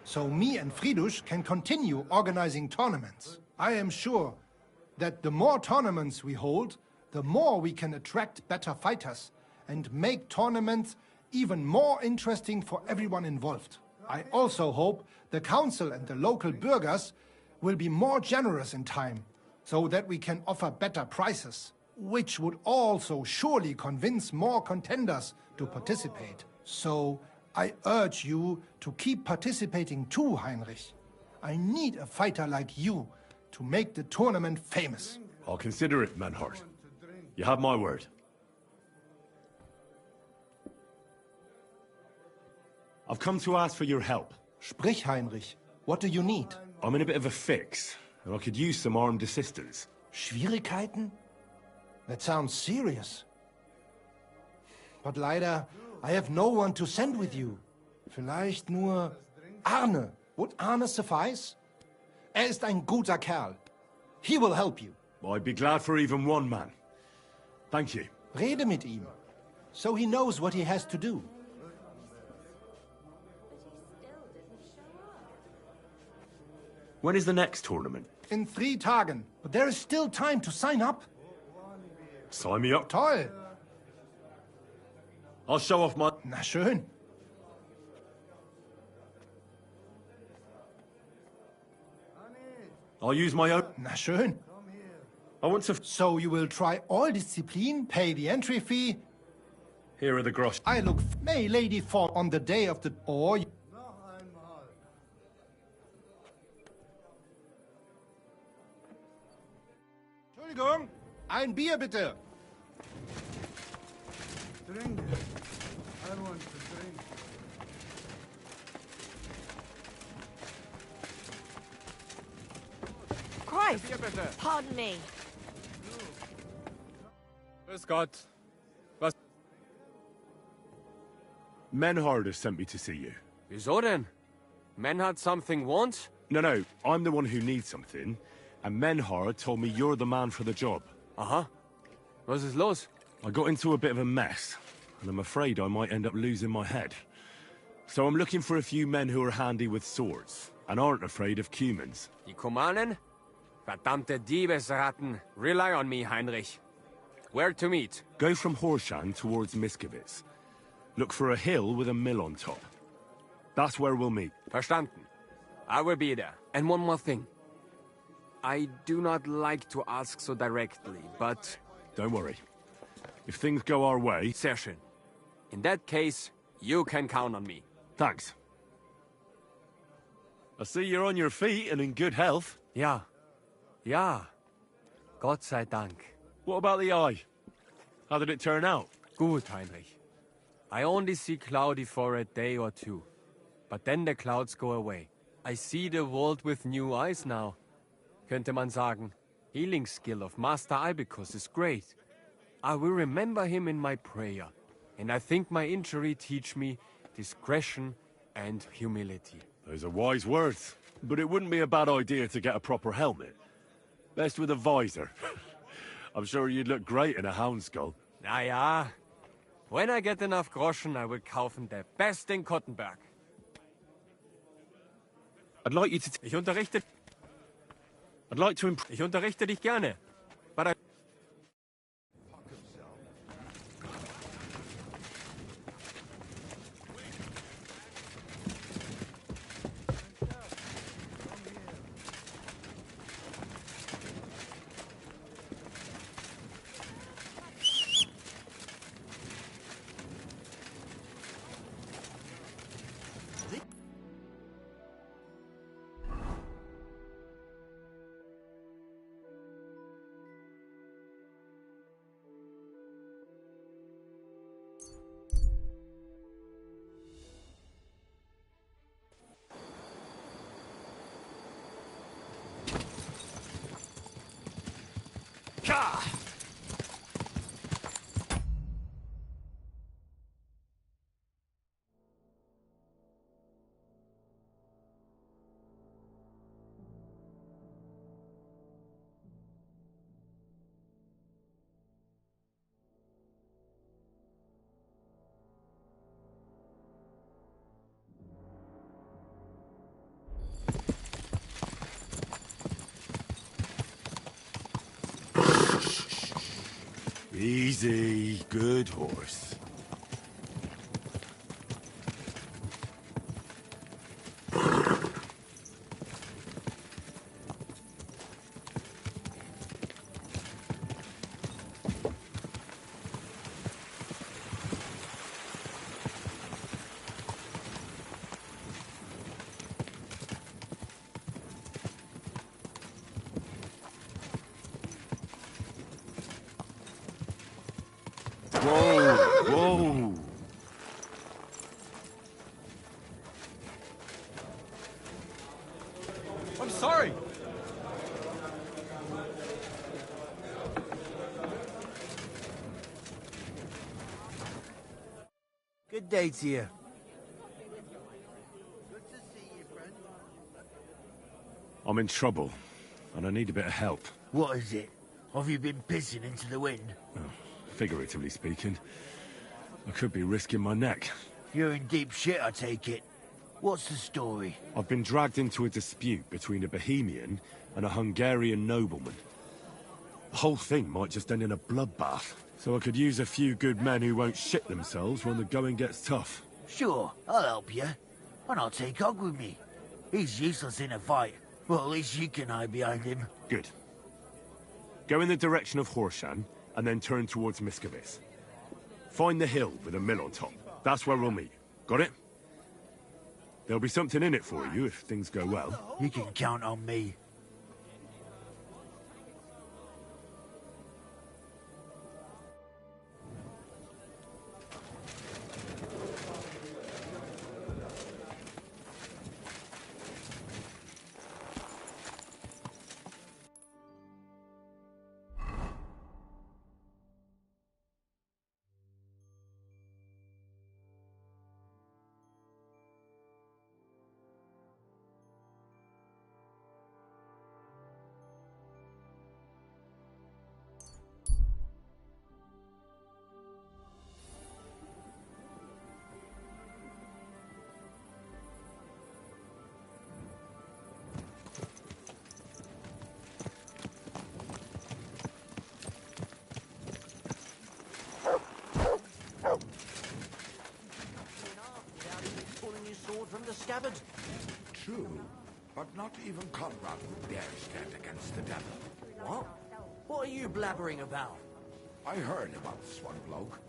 So me and Fridush can continue organizing tournaments. I am sure that the more tournaments we hold, the more we can attract better fighters and make tournaments even more interesting for everyone involved. I also hope the council and the local burghers will be more generous in time, so that we can offer better prices, which would also surely convince more contenders to participate. So I urge you to keep participating too, Heinrich. I need a fighter like you to make the tournament famous. I'll consider it, Menhart. You have my word. I've come to ask for your help. Sprich, Heinrich. What do you need? I'm in a bit of a fix, and I could use some armed assistance. Schwierigkeiten? That sounds serious. But leider, I have no one to send with you. Vielleicht nur Arne. Would Arne suffice? Ist ein guter Kerl. He will help you. I'd be glad for even one man. Thank you. Rede mit ihm, so he knows what he has to do. When is the next tournament? In 3 Tagen. But there is still time to sign up. Sign me up. Toll. I'll show off my... Na schön. I'll use my own... Na schön. I want to... So you will try all discipline, pay the entry fee? Here are the grosh. I look... May Lady fall on the day of the... Or... Entschuldigung, ein Bier bitte. Drink. I want to drink. Christ! Pardon me. Grüß Gott. Was? Menhard has sent me to see you. Wieso denn? Menhard something wants? No, I'm the one who needs something, and Menhard told me you're the man for the job. Aha. Was ist los? I got into a bit of a mess, and I'm afraid I might end up losing my head. So I'm looking for a few men who are handy with swords, and aren't afraid of Cumans. Die Kumanen? Verdammte Diebesratten. Rely on me, Heinrich. Where to meet? Go from Horshan towards Miskowitz. Look for a hill with a mill on top. That's where we'll meet. Verstanden. I will be there. And one more thing. I do not like to ask so directly, but... Don't worry. If things go our way... Sehr schön. In that case, you can count on me. Thanks. I see you're on your feet and in good health. Ja. Ja. Gott sei Dank. What about the eye? How did it turn out? Gut, Heinrich. I only see cloudy for a day or two. But then the clouds go away. I see the world with new eyes now. Könnte man sagen, healing skill of Master Ibicus is great. I will remember him in my prayer. And I think my injury teach me discretion and humility. Those are wise words. But it wouldn't be a bad idea to get a proper helmet. Best with a visor. I'm sure you'd look great in a hound skull. Na ja. When I get enough Groschen, I will kaufen der best in Kottenberg. I'd like you to... Ich unterrichte dich gerne. But I... Easy, good horse. Whoa! I'm sorry. Good day to you. I'm in trouble, and I need a bit of help. What is it? Have you been pissing into the wind? Well, figuratively speaking. I could be risking my neck. You're in deep shit, I take it. What's the story? I've been dragged into a dispute between a Bohemian and a Hungarian nobleman. The whole thing might just end in a bloodbath. So I could use a few good men who won't shit themselves when the going gets tough. Sure, I'll help you. And I'll take Hog with me. He's useless in a fight. Well, at least you can hide behind him. Good. Go in the direction of Horshan, and then turn towards Miskowitz. Find the hill with a mill on top. That's where we'll meet. Got it? There'll be something in it for you if things go well. You can count on me. True, but not even Conrad would dare stand against the devil. What? What are you blabbering about? I heard about this one bloke,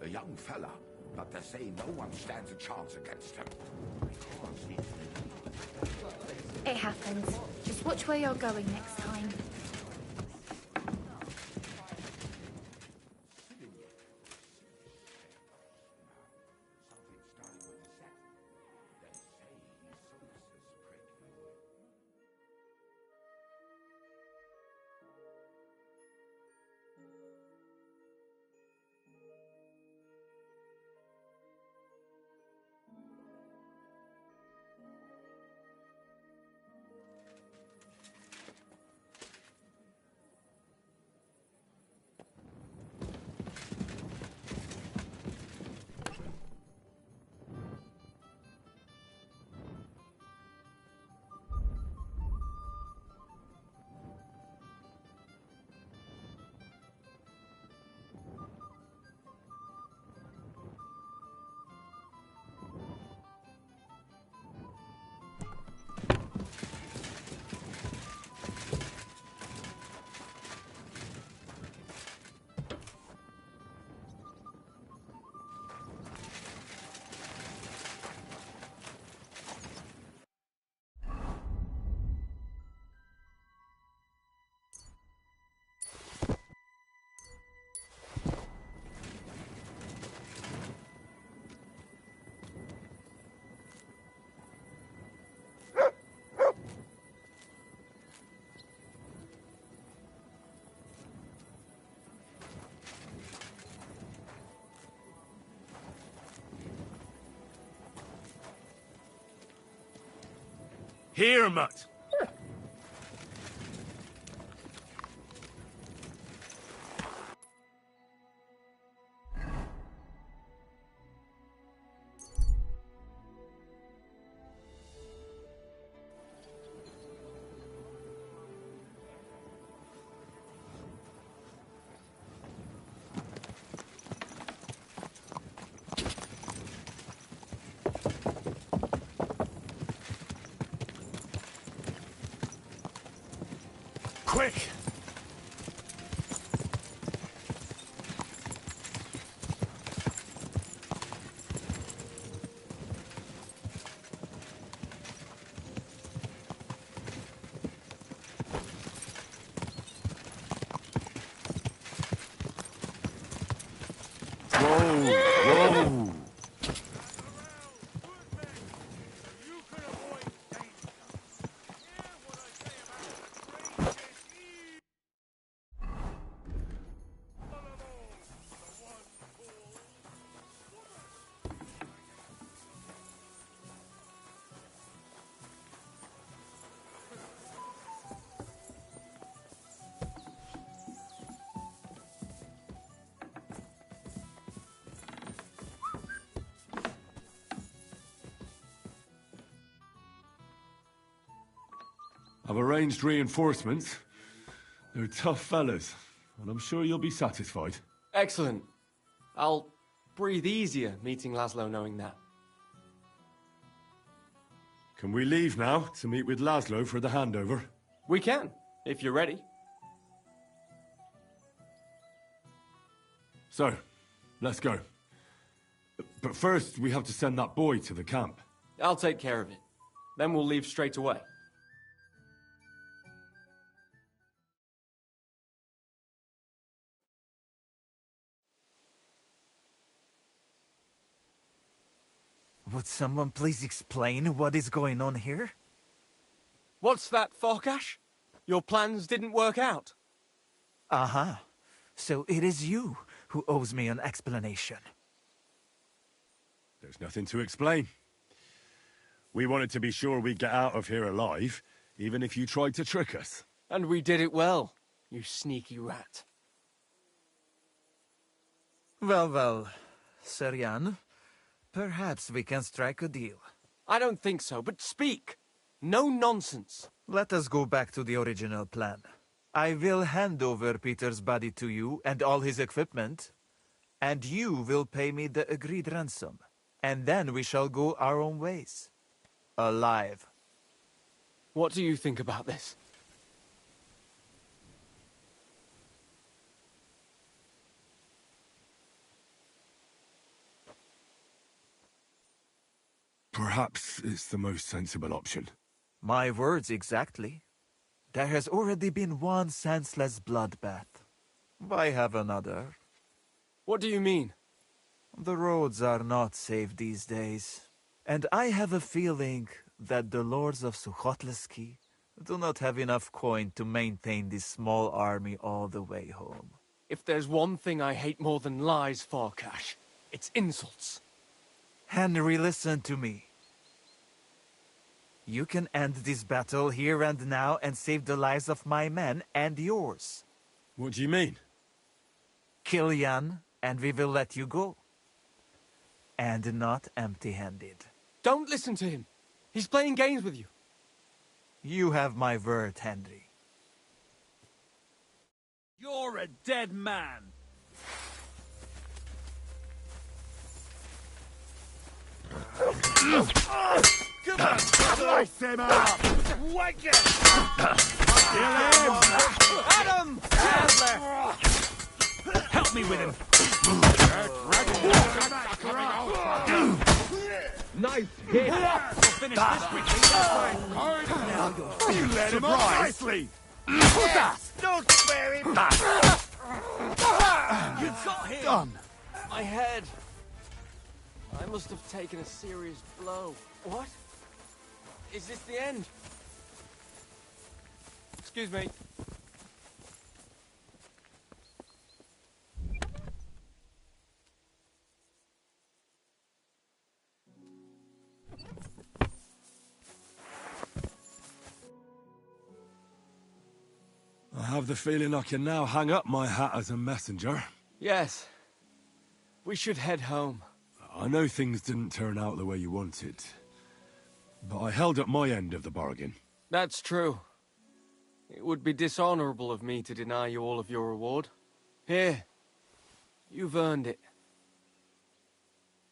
a young fella, but they say no one stands a chance against him. Because he's... It happens. Just watch where you're going next time. Here, mutt! Quick! Whoa! I've arranged reinforcements. They're tough fellas, and I'm sure you'll be satisfied. Excellent. I'll breathe easier meeting Laszlo knowing that. Can we leave now to meet with Laszlo for the handover? We can, if you're ready. So, let's go. But first, we have to send that boy to the camp. I'll take care of it. Then we'll leave straight away. Would someone please explain what is going on here? What's that, Farkash? Your plans didn't work out? Aha. So it is you who owes me an explanation. There's nothing to explain. We wanted to be sure we'd get out of here alive, even if you tried to trick us. And we did it well, you sneaky rat. Well, Sir Jan, perhaps we can strike a deal. I don't think so, but speak. No nonsense. Let us go back to the original plan. I will hand over Peter's body to you and all his equipment, and you will pay me the agreed ransom. And then we shall go our own ways. alive. What do you think about this? Perhaps it's the most sensible option. My words exactly. There has already been one senseless bloodbath. Why have another? What do you mean? The roads are not safe these days. And I have a feeling that the lords of Sukhotleski do not have enough coin to maintain this small army all the way home. If there's one thing I hate more than lies, Farkash, it's insults. Henry, listen to me. You can end this battle here and now and save the lives of my men and yours. What do you mean? Kill Jan, and we will let you go. And not empty-handed. Don't listen to him. He's playing games with you. You have my word, Henry. You're a dead man. Come on, slice him up! Whack him! Kill him! Adam! Help me with him. Nice hit. We'll finish this quickly. Now you let him off nicely! Don't spare him! You got him! Done! My head. I must have taken a serious blow. What? Is this the end? Excuse me. I have the feeling I can now hang up my hat as a messenger. Yes. We should head home. I know things didn't turn out the way you wanted, but I held up my end of the bargain. That's true. It would be dishonorable of me to deny you all of your reward. Here. You've earned it.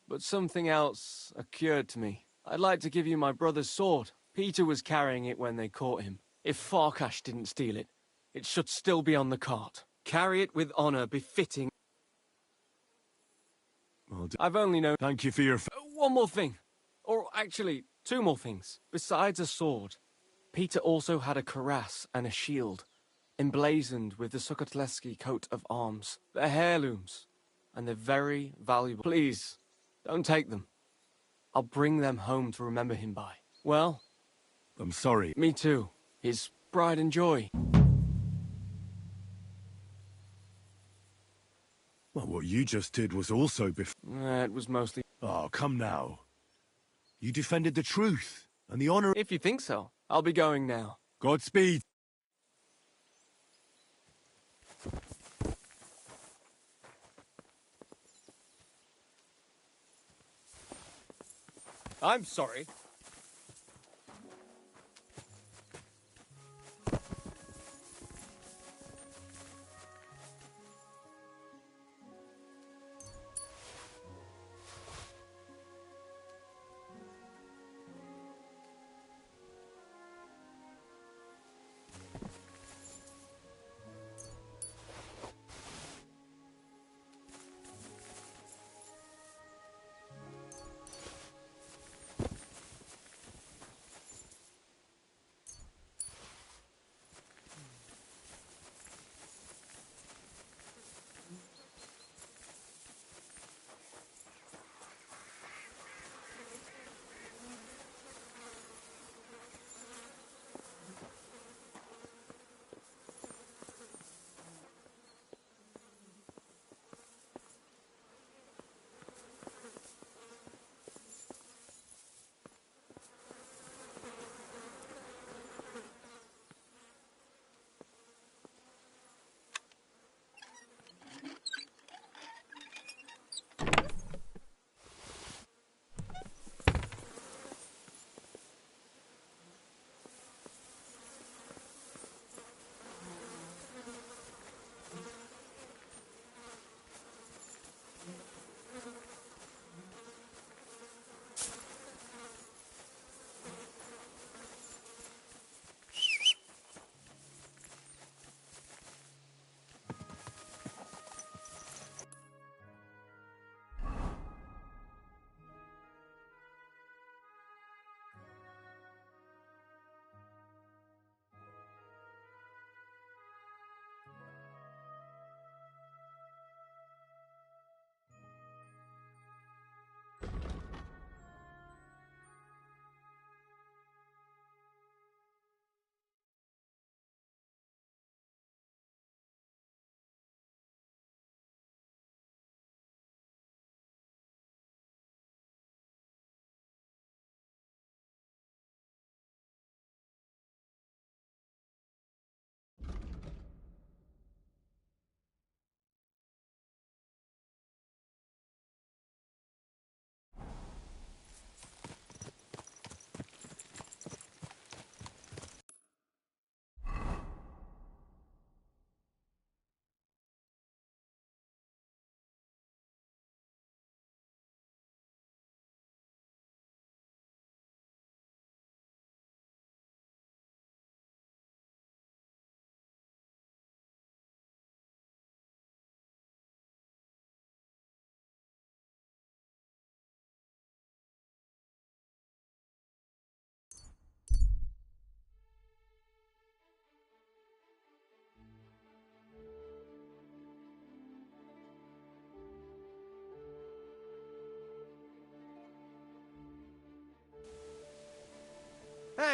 But something else occurred to me. I'd like to give you my brother's sword. Peter was carrying it when they caught him. If Farkash didn't steal it, it should still be on the cart. Carry it with honor befitting. I've only known... Thank you for your... One more thing. Or actually, two more things. Besides a sword, Peter also had a cuirass and a shield, emblazoned with the Sukhotleski coat of arms. They're heirlooms, and they're very valuable. Please, don't take them. I'll bring them home to remember him by. Well? I'm sorry. Me too. His pride and joy. Well, what you just did was also It was mostly... Oh, come now. You defended the truth and the honor... If you think so, I'll be going now. Godspeed. I'm sorry.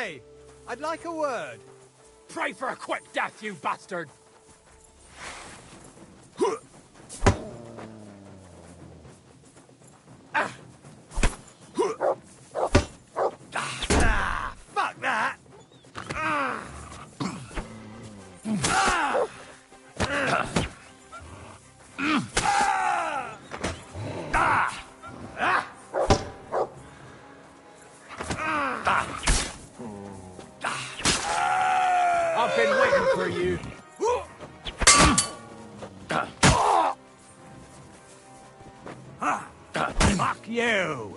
Hey, I'd like a word. Pray for a quick death, you bastard! Fuck that! I've been waiting for you. Fuck you!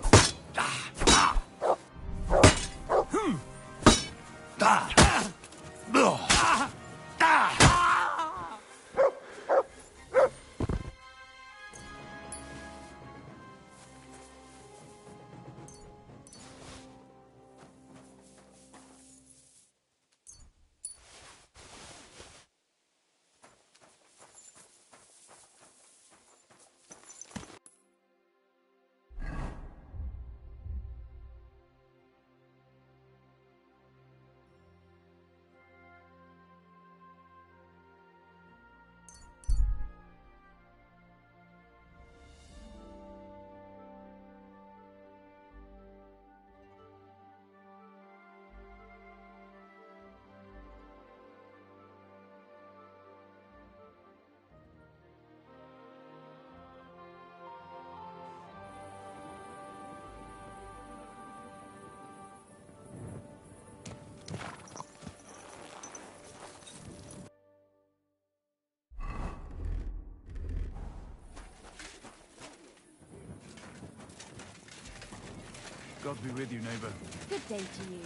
God be with you, neighbor. Good day to you.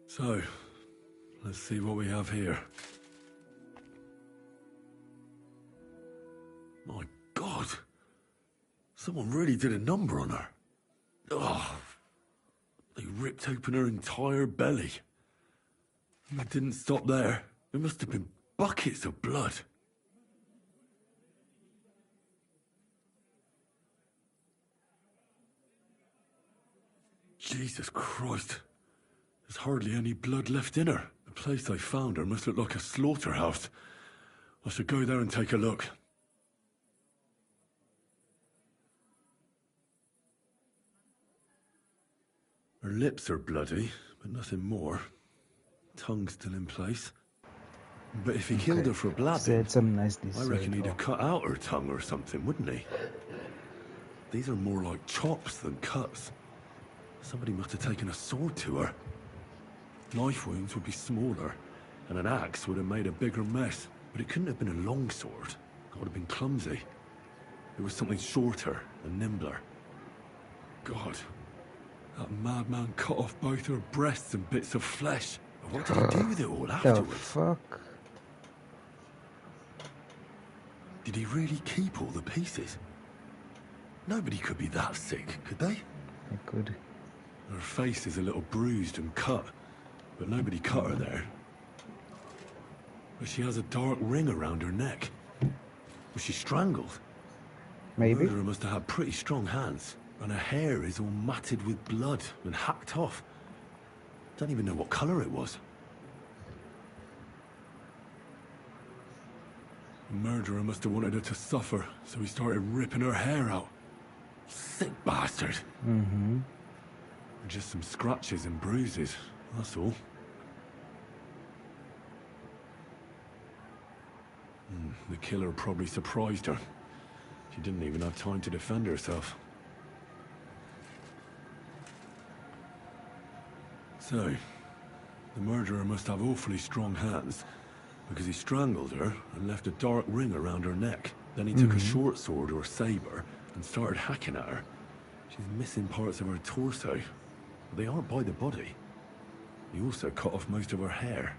So, let's see what we have here. My God! Someone really did a number on her. Ugh! They ripped open her entire belly. And it didn't stop there. There must have been buckets of blood. Jesus Christ. There's hardly any blood left in her. The place I found her must look like a slaughterhouse. I should go there and take a look. Her lips are bloody, but nothing more. Tongue still in place. But if he killed her for blabbing, Said some nice I reckon he'd have cut out her tongue or something, wouldn't he? These are more like chops than cuts. Somebody must have taken a sword to her. Knife wounds would be smaller, and an axe would have made a bigger mess. But it couldn't have been a long sword. It would have been clumsy. It was something shorter and nimbler. God, that madman cut off both her breasts and bits of flesh. What did he do with it all afterwards? The fuck? Did he really keep all the pieces? Nobody could be that sick, could they? They could. Her face is a little bruised and cut, but nobody cut her there. But she has a dark ring around her neck. Was she strangled? Maybe. The murderer must have had pretty strong hands, and her hair is all matted with blood and hacked off. Don't even know what colour it was. The murderer must have wanted her to suffer, so he started ripping her hair out. Sick bastard. Mm-hmm. Just some scratches and bruises, that's all. The killer probably surprised her. She didn't even have time to defend herself. So, the murderer must have awfully strong hands, because he strangled her and left a dark ring around her neck. Then he took a short sword or saber and started hacking at her. She's missing parts of her torso, but they aren't by the body. He also cut off most of her hair.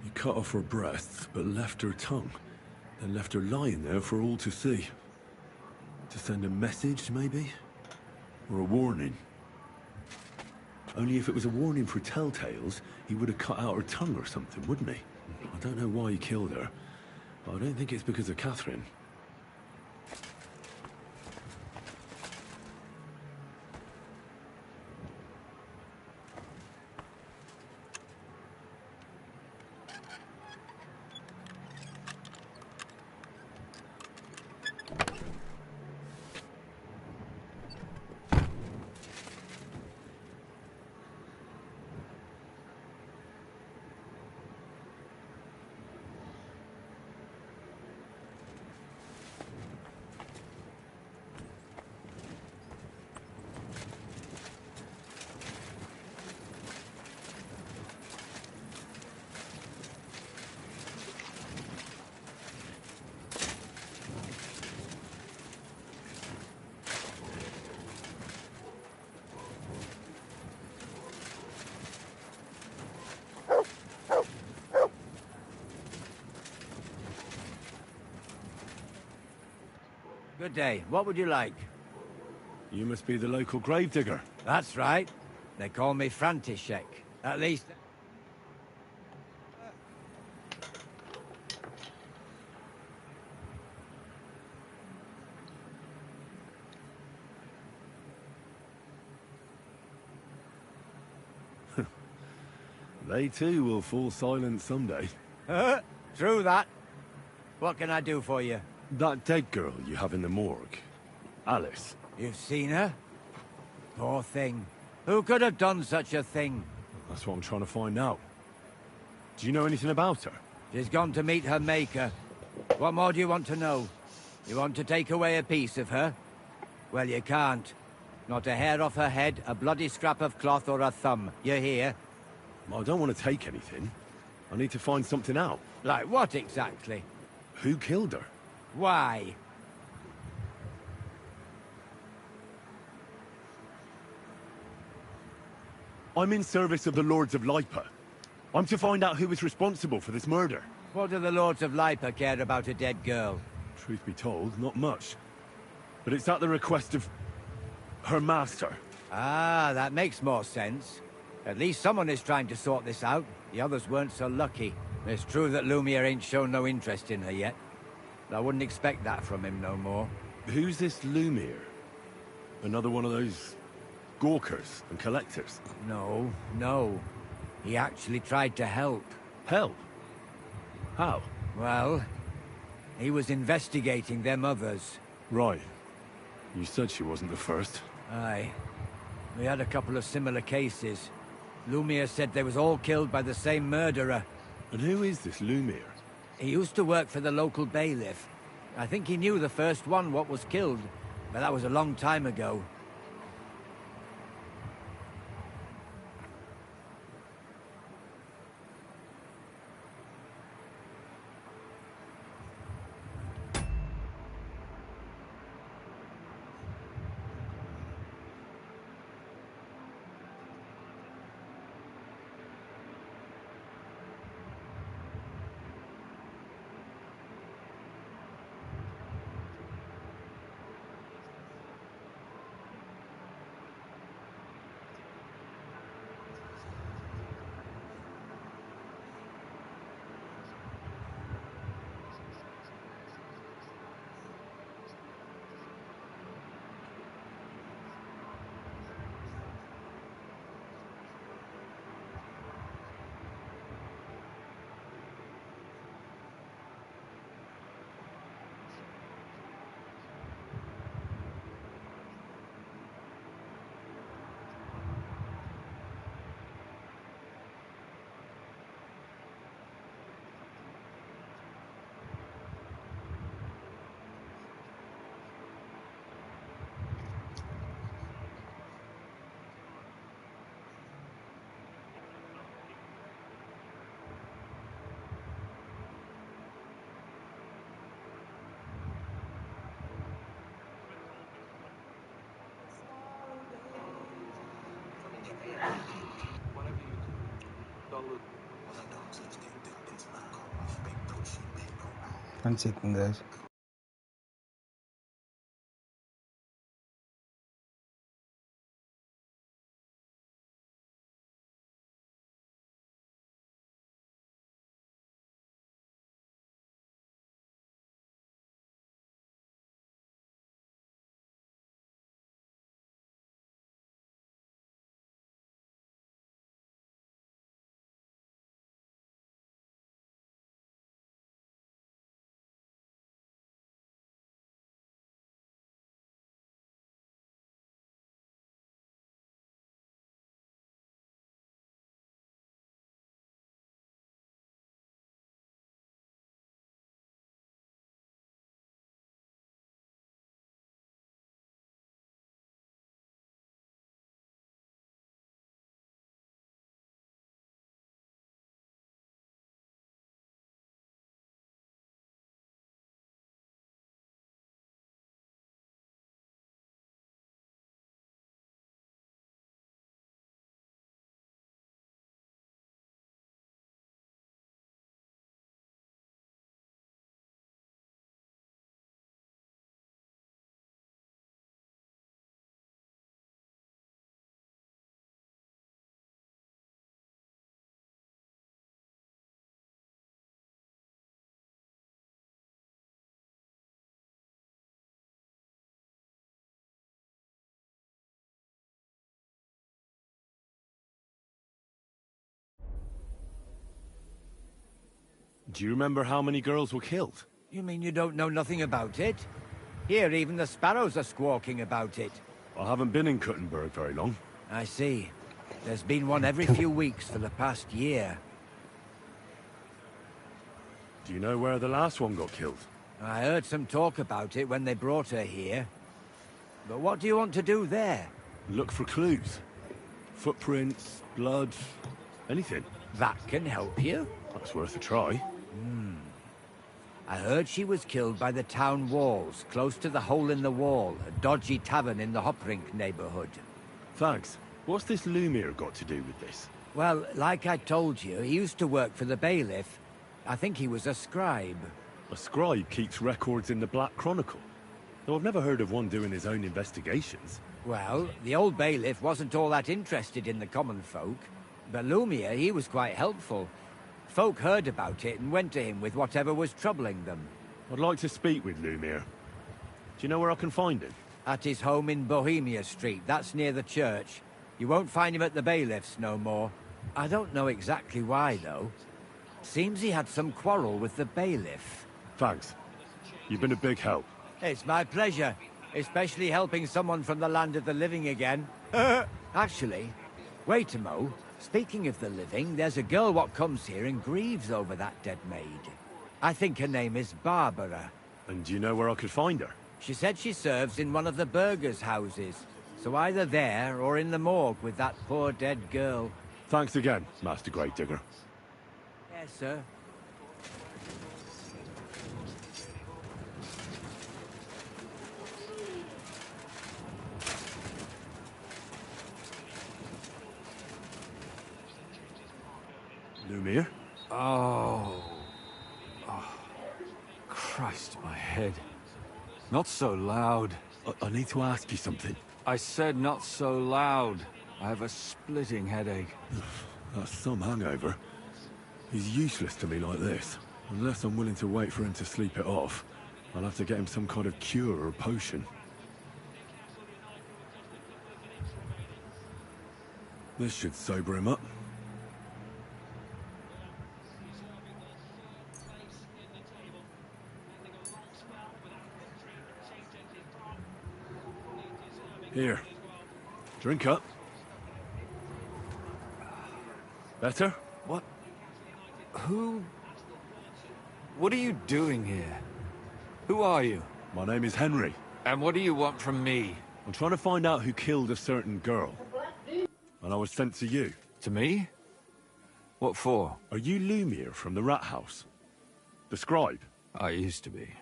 He cut off her breasts, but left her tongue, then left her lying there for all to see. To send a message, maybe? Or a warning? Only if it was a warning for telltales, he would have cut out her tongue or something, wouldn't he? I don't know why he killed her, but I don't think it's because of Catherine. Good day. What would you like? You must be the local gravedigger. That's right. They call me František. At least... They too will fall silent someday. True that. What can I do for you? That dead girl you have in the morgue. Alice. You've seen her? Poor thing. Who could have done such a thing? That's what I'm trying to find out. Do you know anything about her? She's gone to meet her maker. What more do you want to know? You want to take away a piece of her? Well, you can't. Not a hair off her head, a bloody scrap of cloth, or a thumb. You hear? I don't want to take anything. I need to find something out. Like what exactly? Who killed her? Why? I'm in service of the Lords of Lipa. I'm to find out who was responsible for this murder. What do the Lords of Lipa care about a dead girl? Truth be told, not much. But it's at the request of... her master. Ah, that makes more sense. At least someone is trying to sort this out. The others weren't so lucky. It's true that Lumiere ain't shown no interest in her yet. I wouldn't expect that from him no more. Who's this Lumiere? Another one of those... gawkers and collectors? No, no. He actually tried to help. Help? How? Well, he was investigating them others. Right. You said she wasn't the first. Aye. We had a couple of similar cases. Lumiere said they was all killed by the same murderer. And who is this Lumiere? He used to work for the local bailiff. I think he knew the first one what was killed, but that was a long time ago. One second, guys. Do you remember how many girls were killed? You mean you don't know nothing about it? Here, even the sparrows are squawking about it. I haven't been in Kuttenberg very long. I see. There's been one every few weeks for the past year. Do you know where the last one got killed? I heard some talk about it when they brought her here. But what do you want to do there? Look for clues. Footprints, blood, anything. That can help you. That's worth a try. I heard she was killed by the town walls, close to the Hole in the Wall, a dodgy tavern in the Hoprink neighborhood. Thanks. What's this Lumiere got to do with this? Well, like I told you, he used to work for the bailiff. I think he was a scribe. A scribe keeps records in the Black Chronicle. Though I've never heard of one doing his own investigations. Well, the old bailiff wasn't all that interested in the common folk. But Lumiere, he was quite helpful. Folk heard about it and went to him with whatever was troubling them. I'd like to speak with Lumiere. Do you know where I can find him? At his home in Bohemia Street, that's near the church. You won't find him at the bailiff's no more. I don't know exactly why, though. Seems he had some quarrel with the bailiff. Thanks. You've been a big help. It's my pleasure, especially helping someone from the land of the living again. Actually, wait a mo. Speaking of the living, there's a girl what comes here and grieves over that dead maid. I think her name is Barbara. And do you know where I could find her? She said she serves in one of the burgers' houses. So either there or in the morgue with that poor dead girl. Thanks again, Master Gravedigger. Yes, sir. Lumiere? Oh. Christ, my head. Not so loud. I need to ask you something. I said not so loud. I have a splitting headache. That's some hangover. He's useless to me like this. Unless I'm willing to wait for him to sleep it off, I'll have to get him some kind of cure or potion. This should sober him up. Here. Drink up. Better? What? Who? What are you doing here? Who are you? My name is Henry. And what do you want from me? I'm trying to find out who killed a certain girl. And I was sent to you. To me? What for? Are you Lumiere from the Rat House? The scribe? I used to be.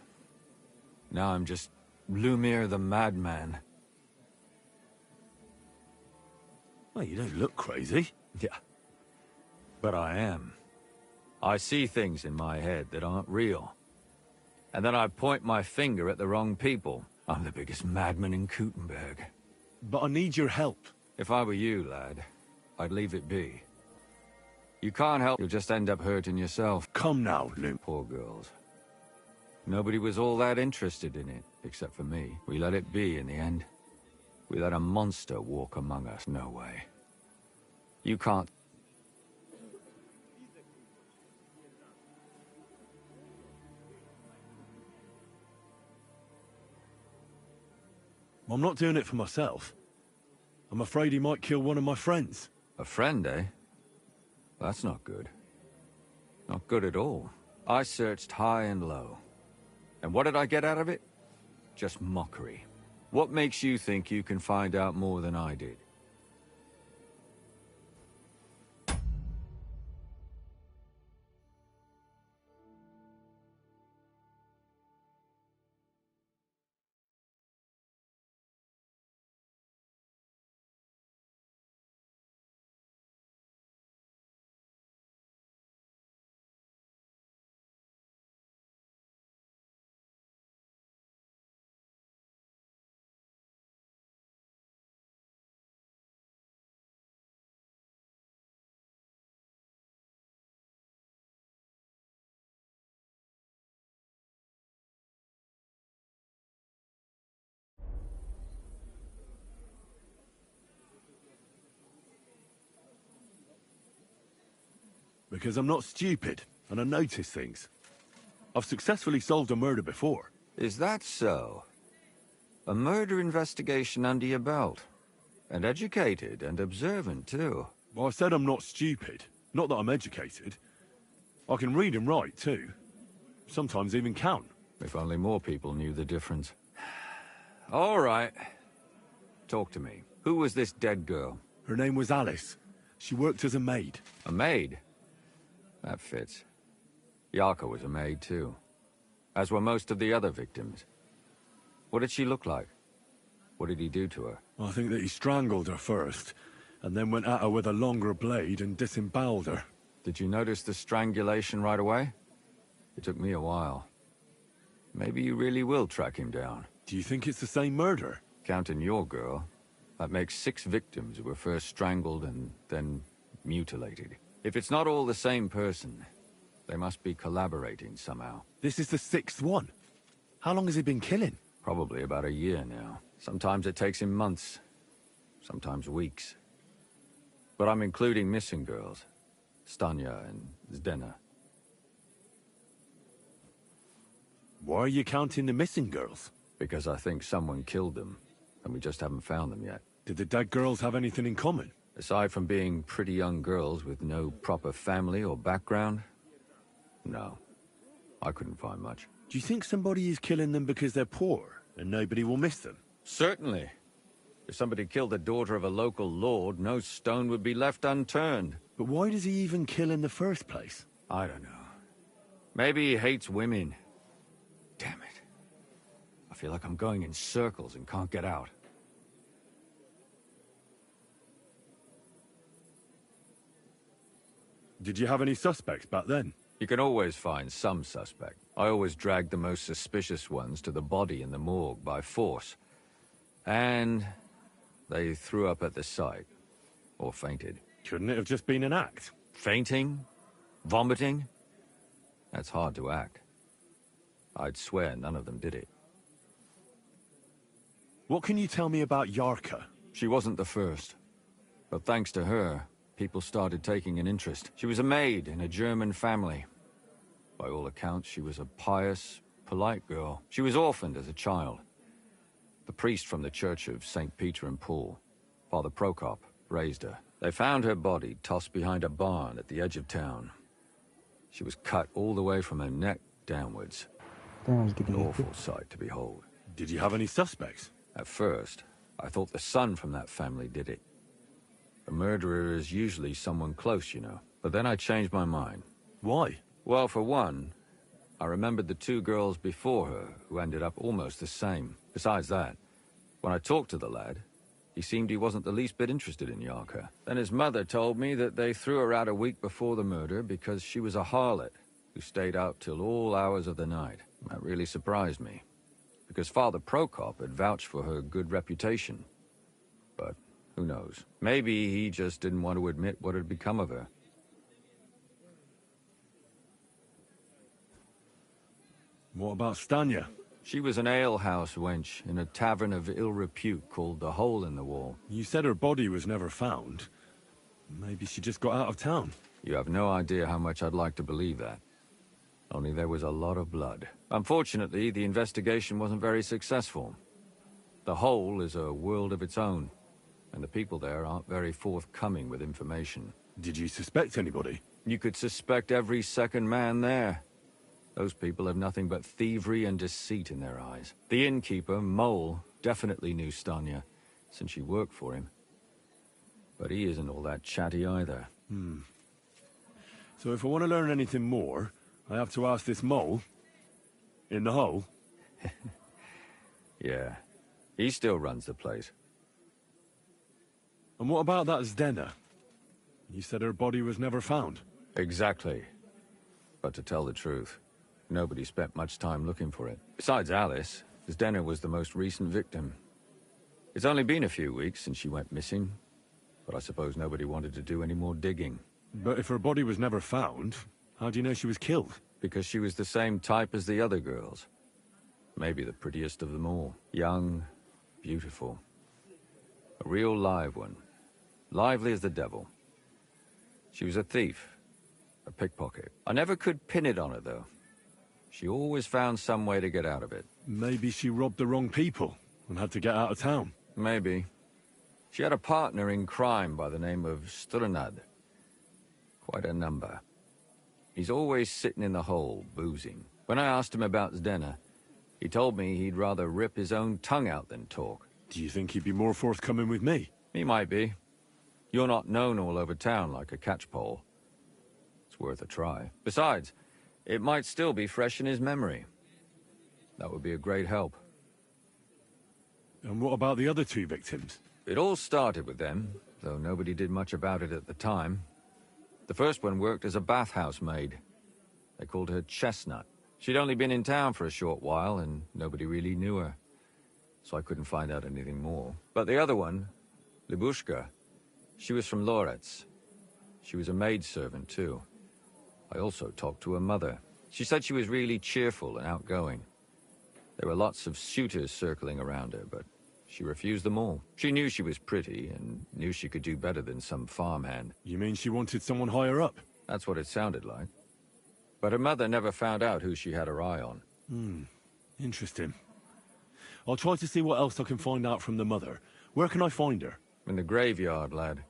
Now I'm just Lumiere the Madman. Well, you don't look crazy. Yeah. But I am. I see things in my head that aren't real. And then I point my finger at the wrong people. I'm the biggest madman in Kuttenberg. But I need your help. If I were you, lad, I'd leave it be. You can't help, you'll just end up hurting yourself. Come now, Luke. Poor girls. Nobody was all that interested in it, except for me. We let it be in the end. We let a monster walk among us. No way. You can't... I'm not doing it for myself. I'm afraid he might kill one of my friends. A friend, eh? That's not good. Not good at all. I searched high and low. And what did I get out of it? Just mockery. What makes you think you can find out more than I did? Because I'm not stupid, and I notice things. I've successfully solved a murder before. Is that so? A murder investigation under your belt. And educated and observant, too. Well, I said I'm not stupid. Not that I'm educated. I can read and write, too. Sometimes even count. If only more people knew the difference. All right. Talk to me. Who was this dead girl? Her name was Alice. She worked as a maid. A maid? That fits. Yarka was a maid, too. As were most of the other victims. What did she look like? What did he do to her? I think that he strangled her first, and then went at her with a longer blade and disemboweled her. Did you notice the strangulation right away? It took me a while. Maybe you really will track him down. Do you think it's the same murder? Counting your girl, that makes 6 victims who were first strangled and then mutilated. If it's not all the same person, they must be collaborating somehow. This is the 6th one. How long has he been killing? Probably about a year now. Sometimes it takes him months, sometimes weeks. But I'm including missing girls. Stanya and Zdena. Why are you counting the missing girls? Because I think someone killed them, and we just haven't found them yet. Did the dead girls have anything in common? Aside from being pretty young girls with no proper family or background, no. I couldn't find much. Do you think somebody is killing them because they're poor, and nobody will miss them? Certainly. If somebody killed the daughter of a local lord, no stone would be left unturned. But why does he even kill in the first place? I don't know. Maybe he hates women. Damn it. I feel like I'm going in circles and can't get out. Did you have any suspects back then? You can always find some suspect. I always dragged the most suspicious ones to the body in the morgue by force. And they threw up at the sight. Or fainted. Couldn't it have just been an act? Fainting? Vomiting? That's hard to act. I'd swear none of them did it. What can you tell me about Yarka? She wasn't the first. But thanks to her, people started taking an interest. She was a maid in a German family. By all accounts, she was a pious, polite girl. She was orphaned as a child. The priest from the Church of St. Peter and Paul, Father Prokop, raised her. They found her body tossed behind a barn at the edge of town. She was cut all the way from her neck downwards. An awful sight to behold. Did you have any suspects? At first, I thought the son from that family did it. A murderer is usually someone close, you know. But then I changed my mind. Why? Well, for one, I remembered the 2 girls before her who ended up almost the same. Besides that, when I talked to the lad, He seemed he wasn't the least bit interested in Yarka. Then his mother told me that they threw her out a week before the murder because she was a harlot who stayed out till all hours of the night. That really surprised me, because Father Prokop had vouched for her good reputation. But who knows? Maybe he just didn't want to admit what had become of her. What about Stanya? She was an alehouse wench in a tavern of ill repute called the Hole in the Wall. You said her body was never found. Maybe she just got out of town. You have no idea how much I'd like to believe that. Only there was a lot of blood. Unfortunately, the investigation wasn't very successful. The Hole is a world of its own, and the people there aren't very forthcoming with information. Did you suspect anybody? You could suspect every second man there. Those people have nothing but thievery and deceit in their eyes. The innkeeper, Mole, definitely knew Stanya, since she worked for him. But he isn't all that chatty either. So if I want to learn anything more, I have to ask this Mole? In the hole? Yeah. He still runs the place. And what about that Zdena? You said her body was never found. Exactly. But to tell the truth, nobody spent much time looking for it. Besides Alice, Zdena was the most recent victim. It's only been a few weeks since she went missing, but I suppose nobody wanted to do any more digging. But if her body was never found, how do you know she was killed? Because she was the same type as the other girls. Maybe the prettiest of them all. Young, beautiful. A real live one. Lively as the devil. She was a thief. A pickpocket. I never could pin it on her, though. She always found some way to get out of it. Maybe she robbed the wrong people and had to get out of town. Maybe. She had a partner in crime by the name of Strunad. Quite a number. He's always sitting in the hole, boozing. When I asked him about Zdena, he told me he'd rather rip his own tongue out than talk. Do you think he'd be more forthcoming with me? He might be. You're not known all over town like a catchpole. It's worth a try. Besides, it might still be fresh in his memory. That would be a great help. And what about the other two victims? It all started with them, though nobody did much about it at the time. The first one worked as a bathhouse maid. They called her Chestnut. She'd only been in town for a short while, and nobody really knew her. So I couldn't find out anything more. But the other one, Libushka, she was from Loretz. She was a maidservant, too. I also talked to her mother. She said she was really cheerful and outgoing. There were lots of suitors circling around her, but she refused them all. She knew she was pretty, and knew she could do better than some farmhand. You mean she wanted someone higher up? That's what it sounded like. But her mother never found out who she had her eye on. Interesting. I'll try to see what else I can find out from the mother. Where can I find her? In the graveyard, lad.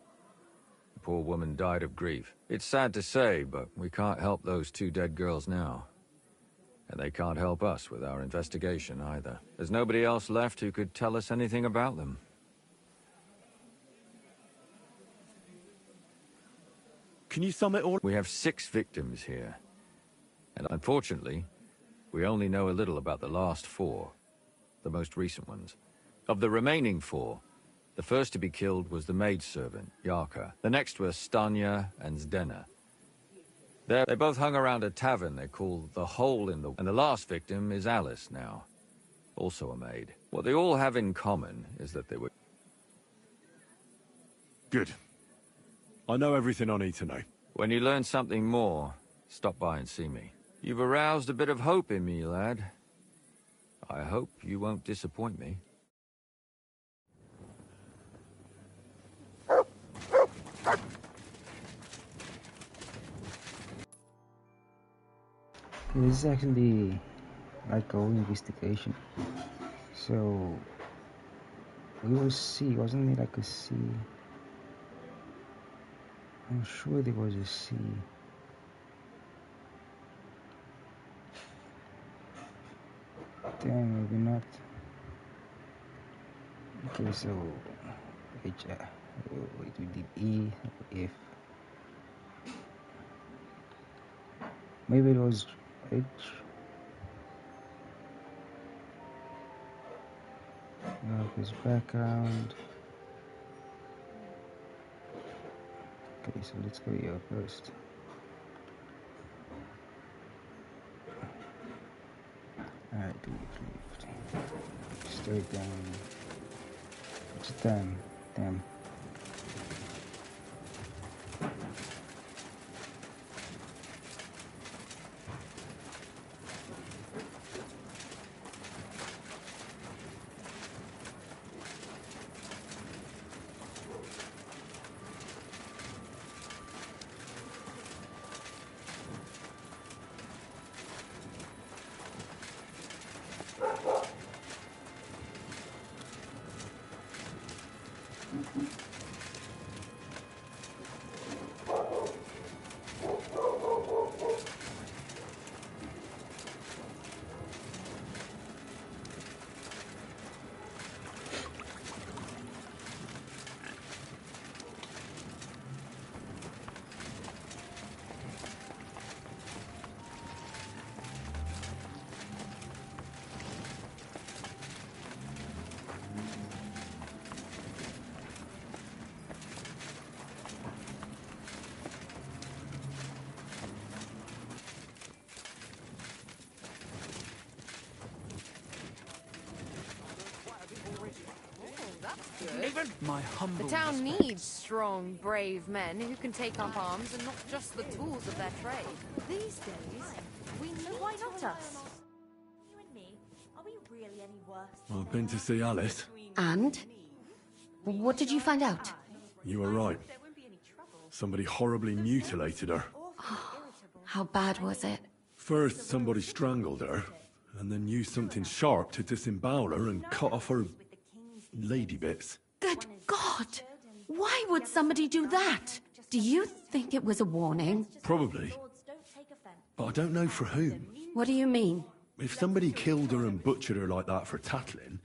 The poor woman died of grief. It's sad to say, but we can't help those two dead girls now. And they can't help us with our investigation either. There's nobody else left who could tell us anything about them. Can you sum it all? We have 6 victims here. And unfortunately, we only know a little about the last 4. The most recent ones. Of the remaining 4, the first to be killed was the maidservant, Yarka. The next were Stanya and Zdena. They both hung around a tavern they called the Hole in the... And the last victim is Alice now, also a maid. What they all have in common is that they were... Good. I know everything I need to know. When you learn something more, stop by and see me. You've aroused a bit of hope in me, lad. I hope you won't disappoint me. This is actually like our investigation. So we will see, wasn't it like a C? I'm sure there was a C. Damn, maybe not. Okay, so H, wait, we did E, F. Maybe it was H. His background. Okay, so let's go here first. Alright, leave. Straight down. What's the time? Damn. Good. My The humble town respects. needs strong, brave men who can take up arms and not just the tools of their trade. These days, we know Why not us? You and me, are we really any worse? I've been to see Alice. And? What did you find out? You were right. Somebody horribly mutilated her. How bad was it? First, somebody strangled her, and then used something sharp to disembowel her and cut off her lady bits. Good God! Why would somebody do that? Do you think it was a warning? Probably. But I don't know for whom. What do you mean? If somebody killed her and butchered her like that for tattling,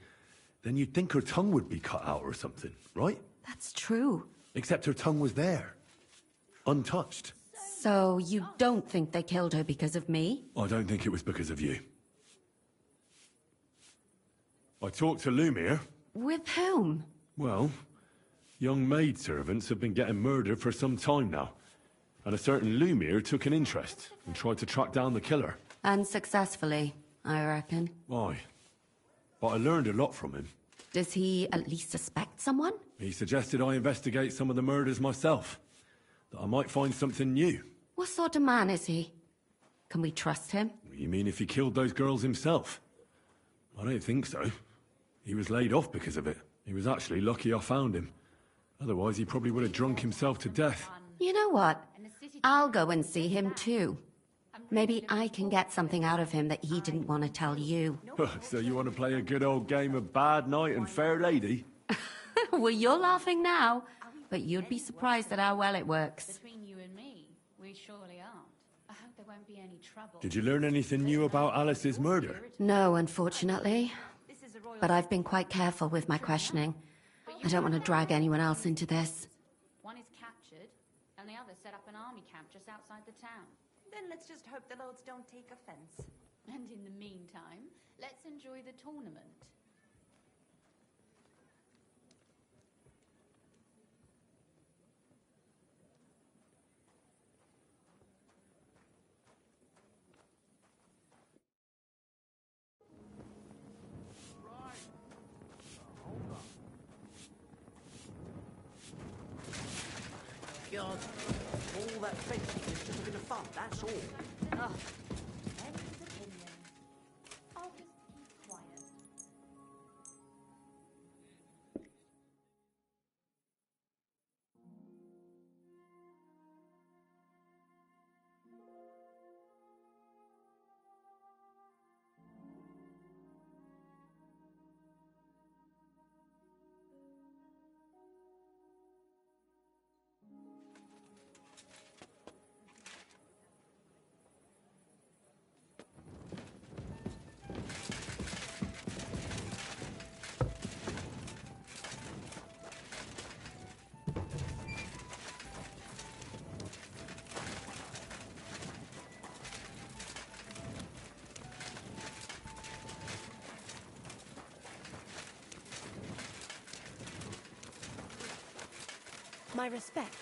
then you'd think her tongue would be cut out or something, right? That's true. Except her tongue was there. Untouched. So you don't think they killed her because of me? I don't think it was because of you. I talked to Lumiere. With whom? Well, young maidservants have been getting murdered for some time now. And a certain Lumiere took an interest and tried to track down the killer. Unsuccessfully, I reckon. Why? But I learned a lot from him. Does he at least suspect someone? He suggested I investigate some of the murders myself. That I might find something new. What sort of man is he? Can we trust him? You mean if he killed those girls himself? I don't think so. He was laid off because of it. He was actually lucky I found him. Otherwise, he probably would have drunk himself to death. You know what? I'll go and see him too. Maybe I can get something out of him that he didn't want to tell you. So you want to play a good old game of bad knight and fair lady? Well, you're laughing now, but you'd be surprised at how well it works. Between you and me, we surely aren't. I hope there won't be any trouble. Did you learn anything new about Alice's murder? No, unfortunately. But I've been quite careful with my questioning. I don't want to drag anyone else into this. One is captured, and the other set up an army camp just outside the town. Then let's just hope the lords don't take offense. And in the meantime, let's enjoy the tournament. God, all that fencing is just a bit of fun, that's all. Ugh. Anyone's opinion. I'll just keep quiet. My respects.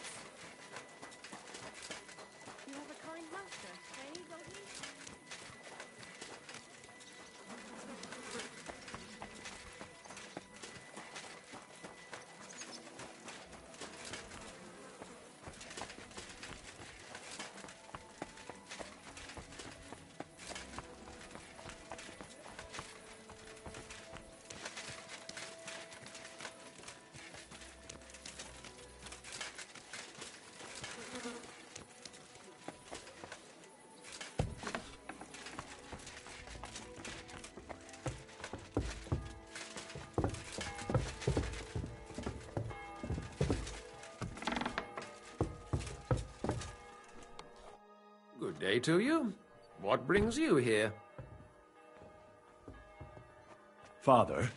day to you. What brings you here? Father,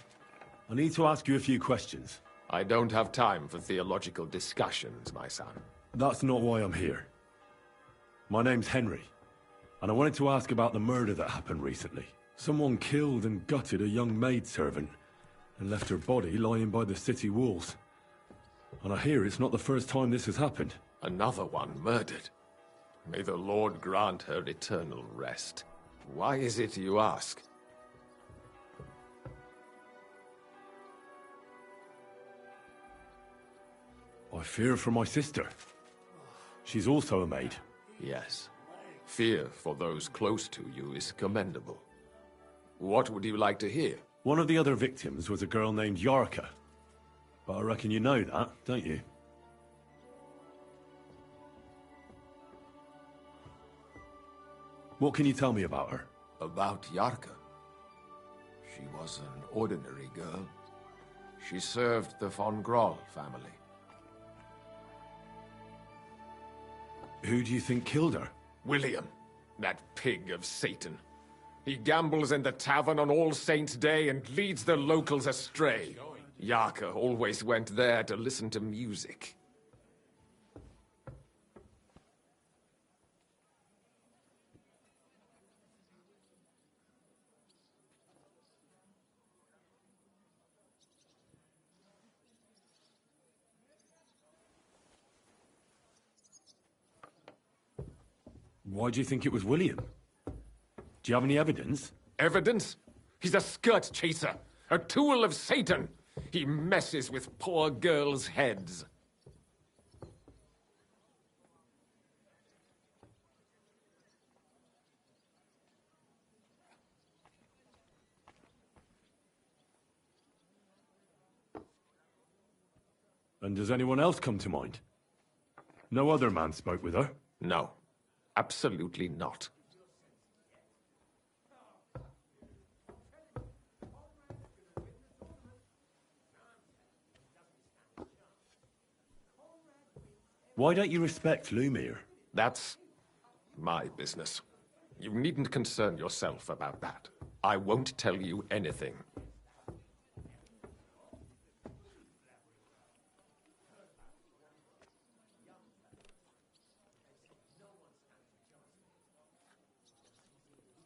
I need to ask you a few questions. I don't have time for theological discussions, my son. That's not why I'm here. My name's Henry, and I wanted to ask about the murder that happened recently. Someone killed and gutted a young maidservant and left her body lying by the city walls. And I hear it's not the first time this has happened. Another one murdered. May the Lord grant her eternal rest. Why is it you ask? I fear for my sister. She's also a maid. Yes. Fear for those close to you is commendable. What would you like to hear? One of the other victims was a girl named Yarka. But I reckon you know that, don't you? What can you tell me about her? About Yarka? She was an ordinary girl. She served the von Groll family. Who do you think killed her? William, that pig of Satan. He gambles in the tavern on All Saints' Day and leads the locals astray. Yarka always went there to listen to music. Why do you think it was William? Do you have any evidence? Evidence? He's a skirt chaser, a tool of Satan. He messes with poor girls' heads. And does anyone else come to mind? No other man spoke with her? No, absolutely not. Why don't you respect Lumiere? That's my business. You needn't concern yourself about that. I won't tell you anything.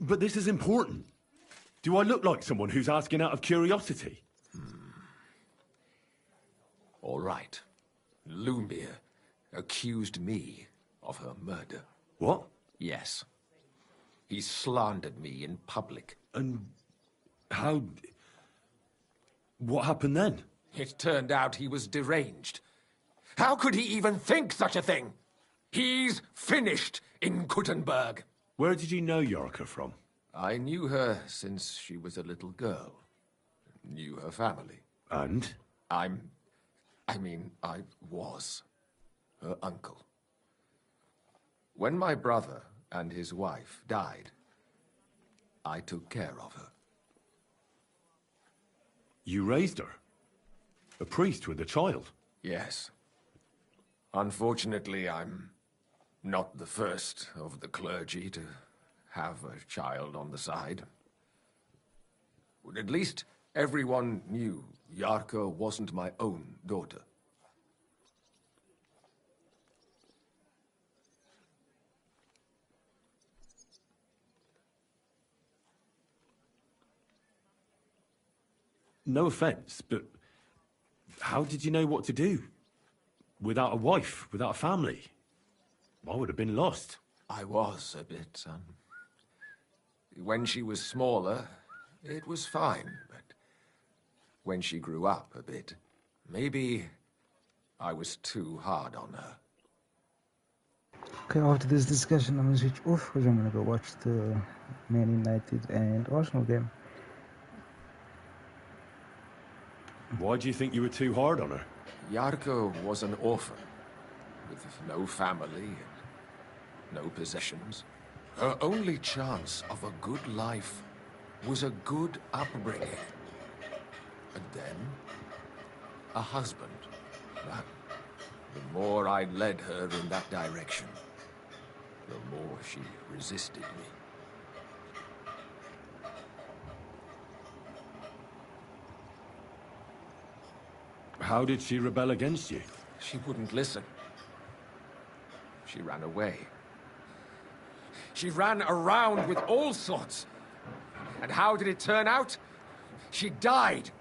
But this is important. Do I look like someone who's asking out of curiosity? All right. Lumiere accused me of her murder. What? Yes. He slandered me in public. And how... what happened then? It turned out he was deranged. How could he even think such a thing? He's finished in Kuttenberg. Where did you know Yarka from? I knew her since she was a little girl. Knew her family. And? I was her uncle. When my brother and his wife died, I took care of her. You raised her? A priest with a child? Yes. Unfortunately, I'm not the first of the clergy to have a child on the side. But at least everyone knew Yarka wasn't my own daughter. No offense, but how did you know what to do? Without a wife, without a family? I would have been lost. I was a bit, son. When she was smaller, it was fine, but when she grew up a bit, maybe I was too hard on her. Okay, after this discussion, I'm gonna switch off because I'm gonna go watch the Man United and Arsenal game. Why do you think you were too hard on her? Yarka was an orphan, with no family and no possessions. Her only chance of a good life was a good upbringing. And then, a husband. But the more I led her in that direction, the more she resisted me. How did she rebel against you? She wouldn't listen. She ran away. She ran around with all sorts. And how did it turn out? She died.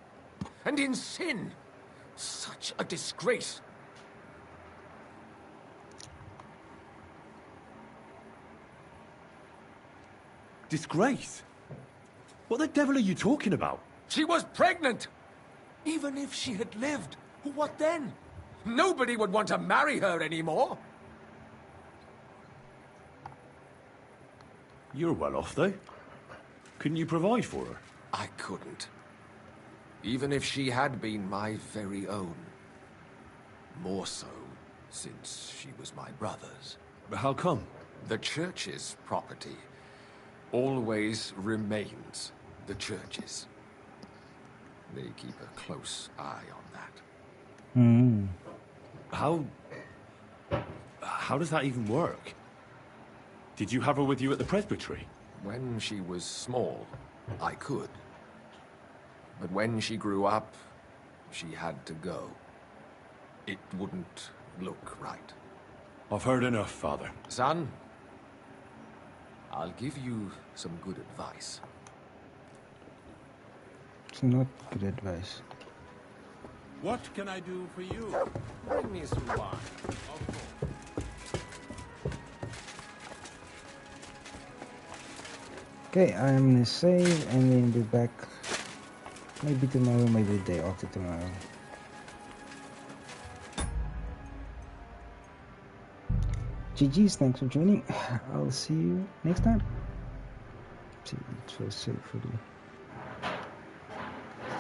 And in sin. Such a disgrace. Disgrace? What the devil are you talking about? She was pregnant! Even if she had lived, what then? Nobody would want to marry her anymore. You're well off, though. Couldn't you provide for her? I couldn't. Even if she had been my very own. More so, since she was my brother's. But how come? The church's property always remains the church's. They keep a close eye on that. Hmm. How does that even work? Did you have her with you at the presbytery? When she was small, I could. But when she grew up, she had to go. It wouldn't look right. I've heard enough, Father. Son, I'll give you some good advice. It's not good advice. What can I do for you? Bring me some wine. Of course. Okay, I'm gonna save and then be back maybe tomorrow, maybe the day after tomorrow. GG's, thanks for joining. I'll see you next time. See, it was so pretty.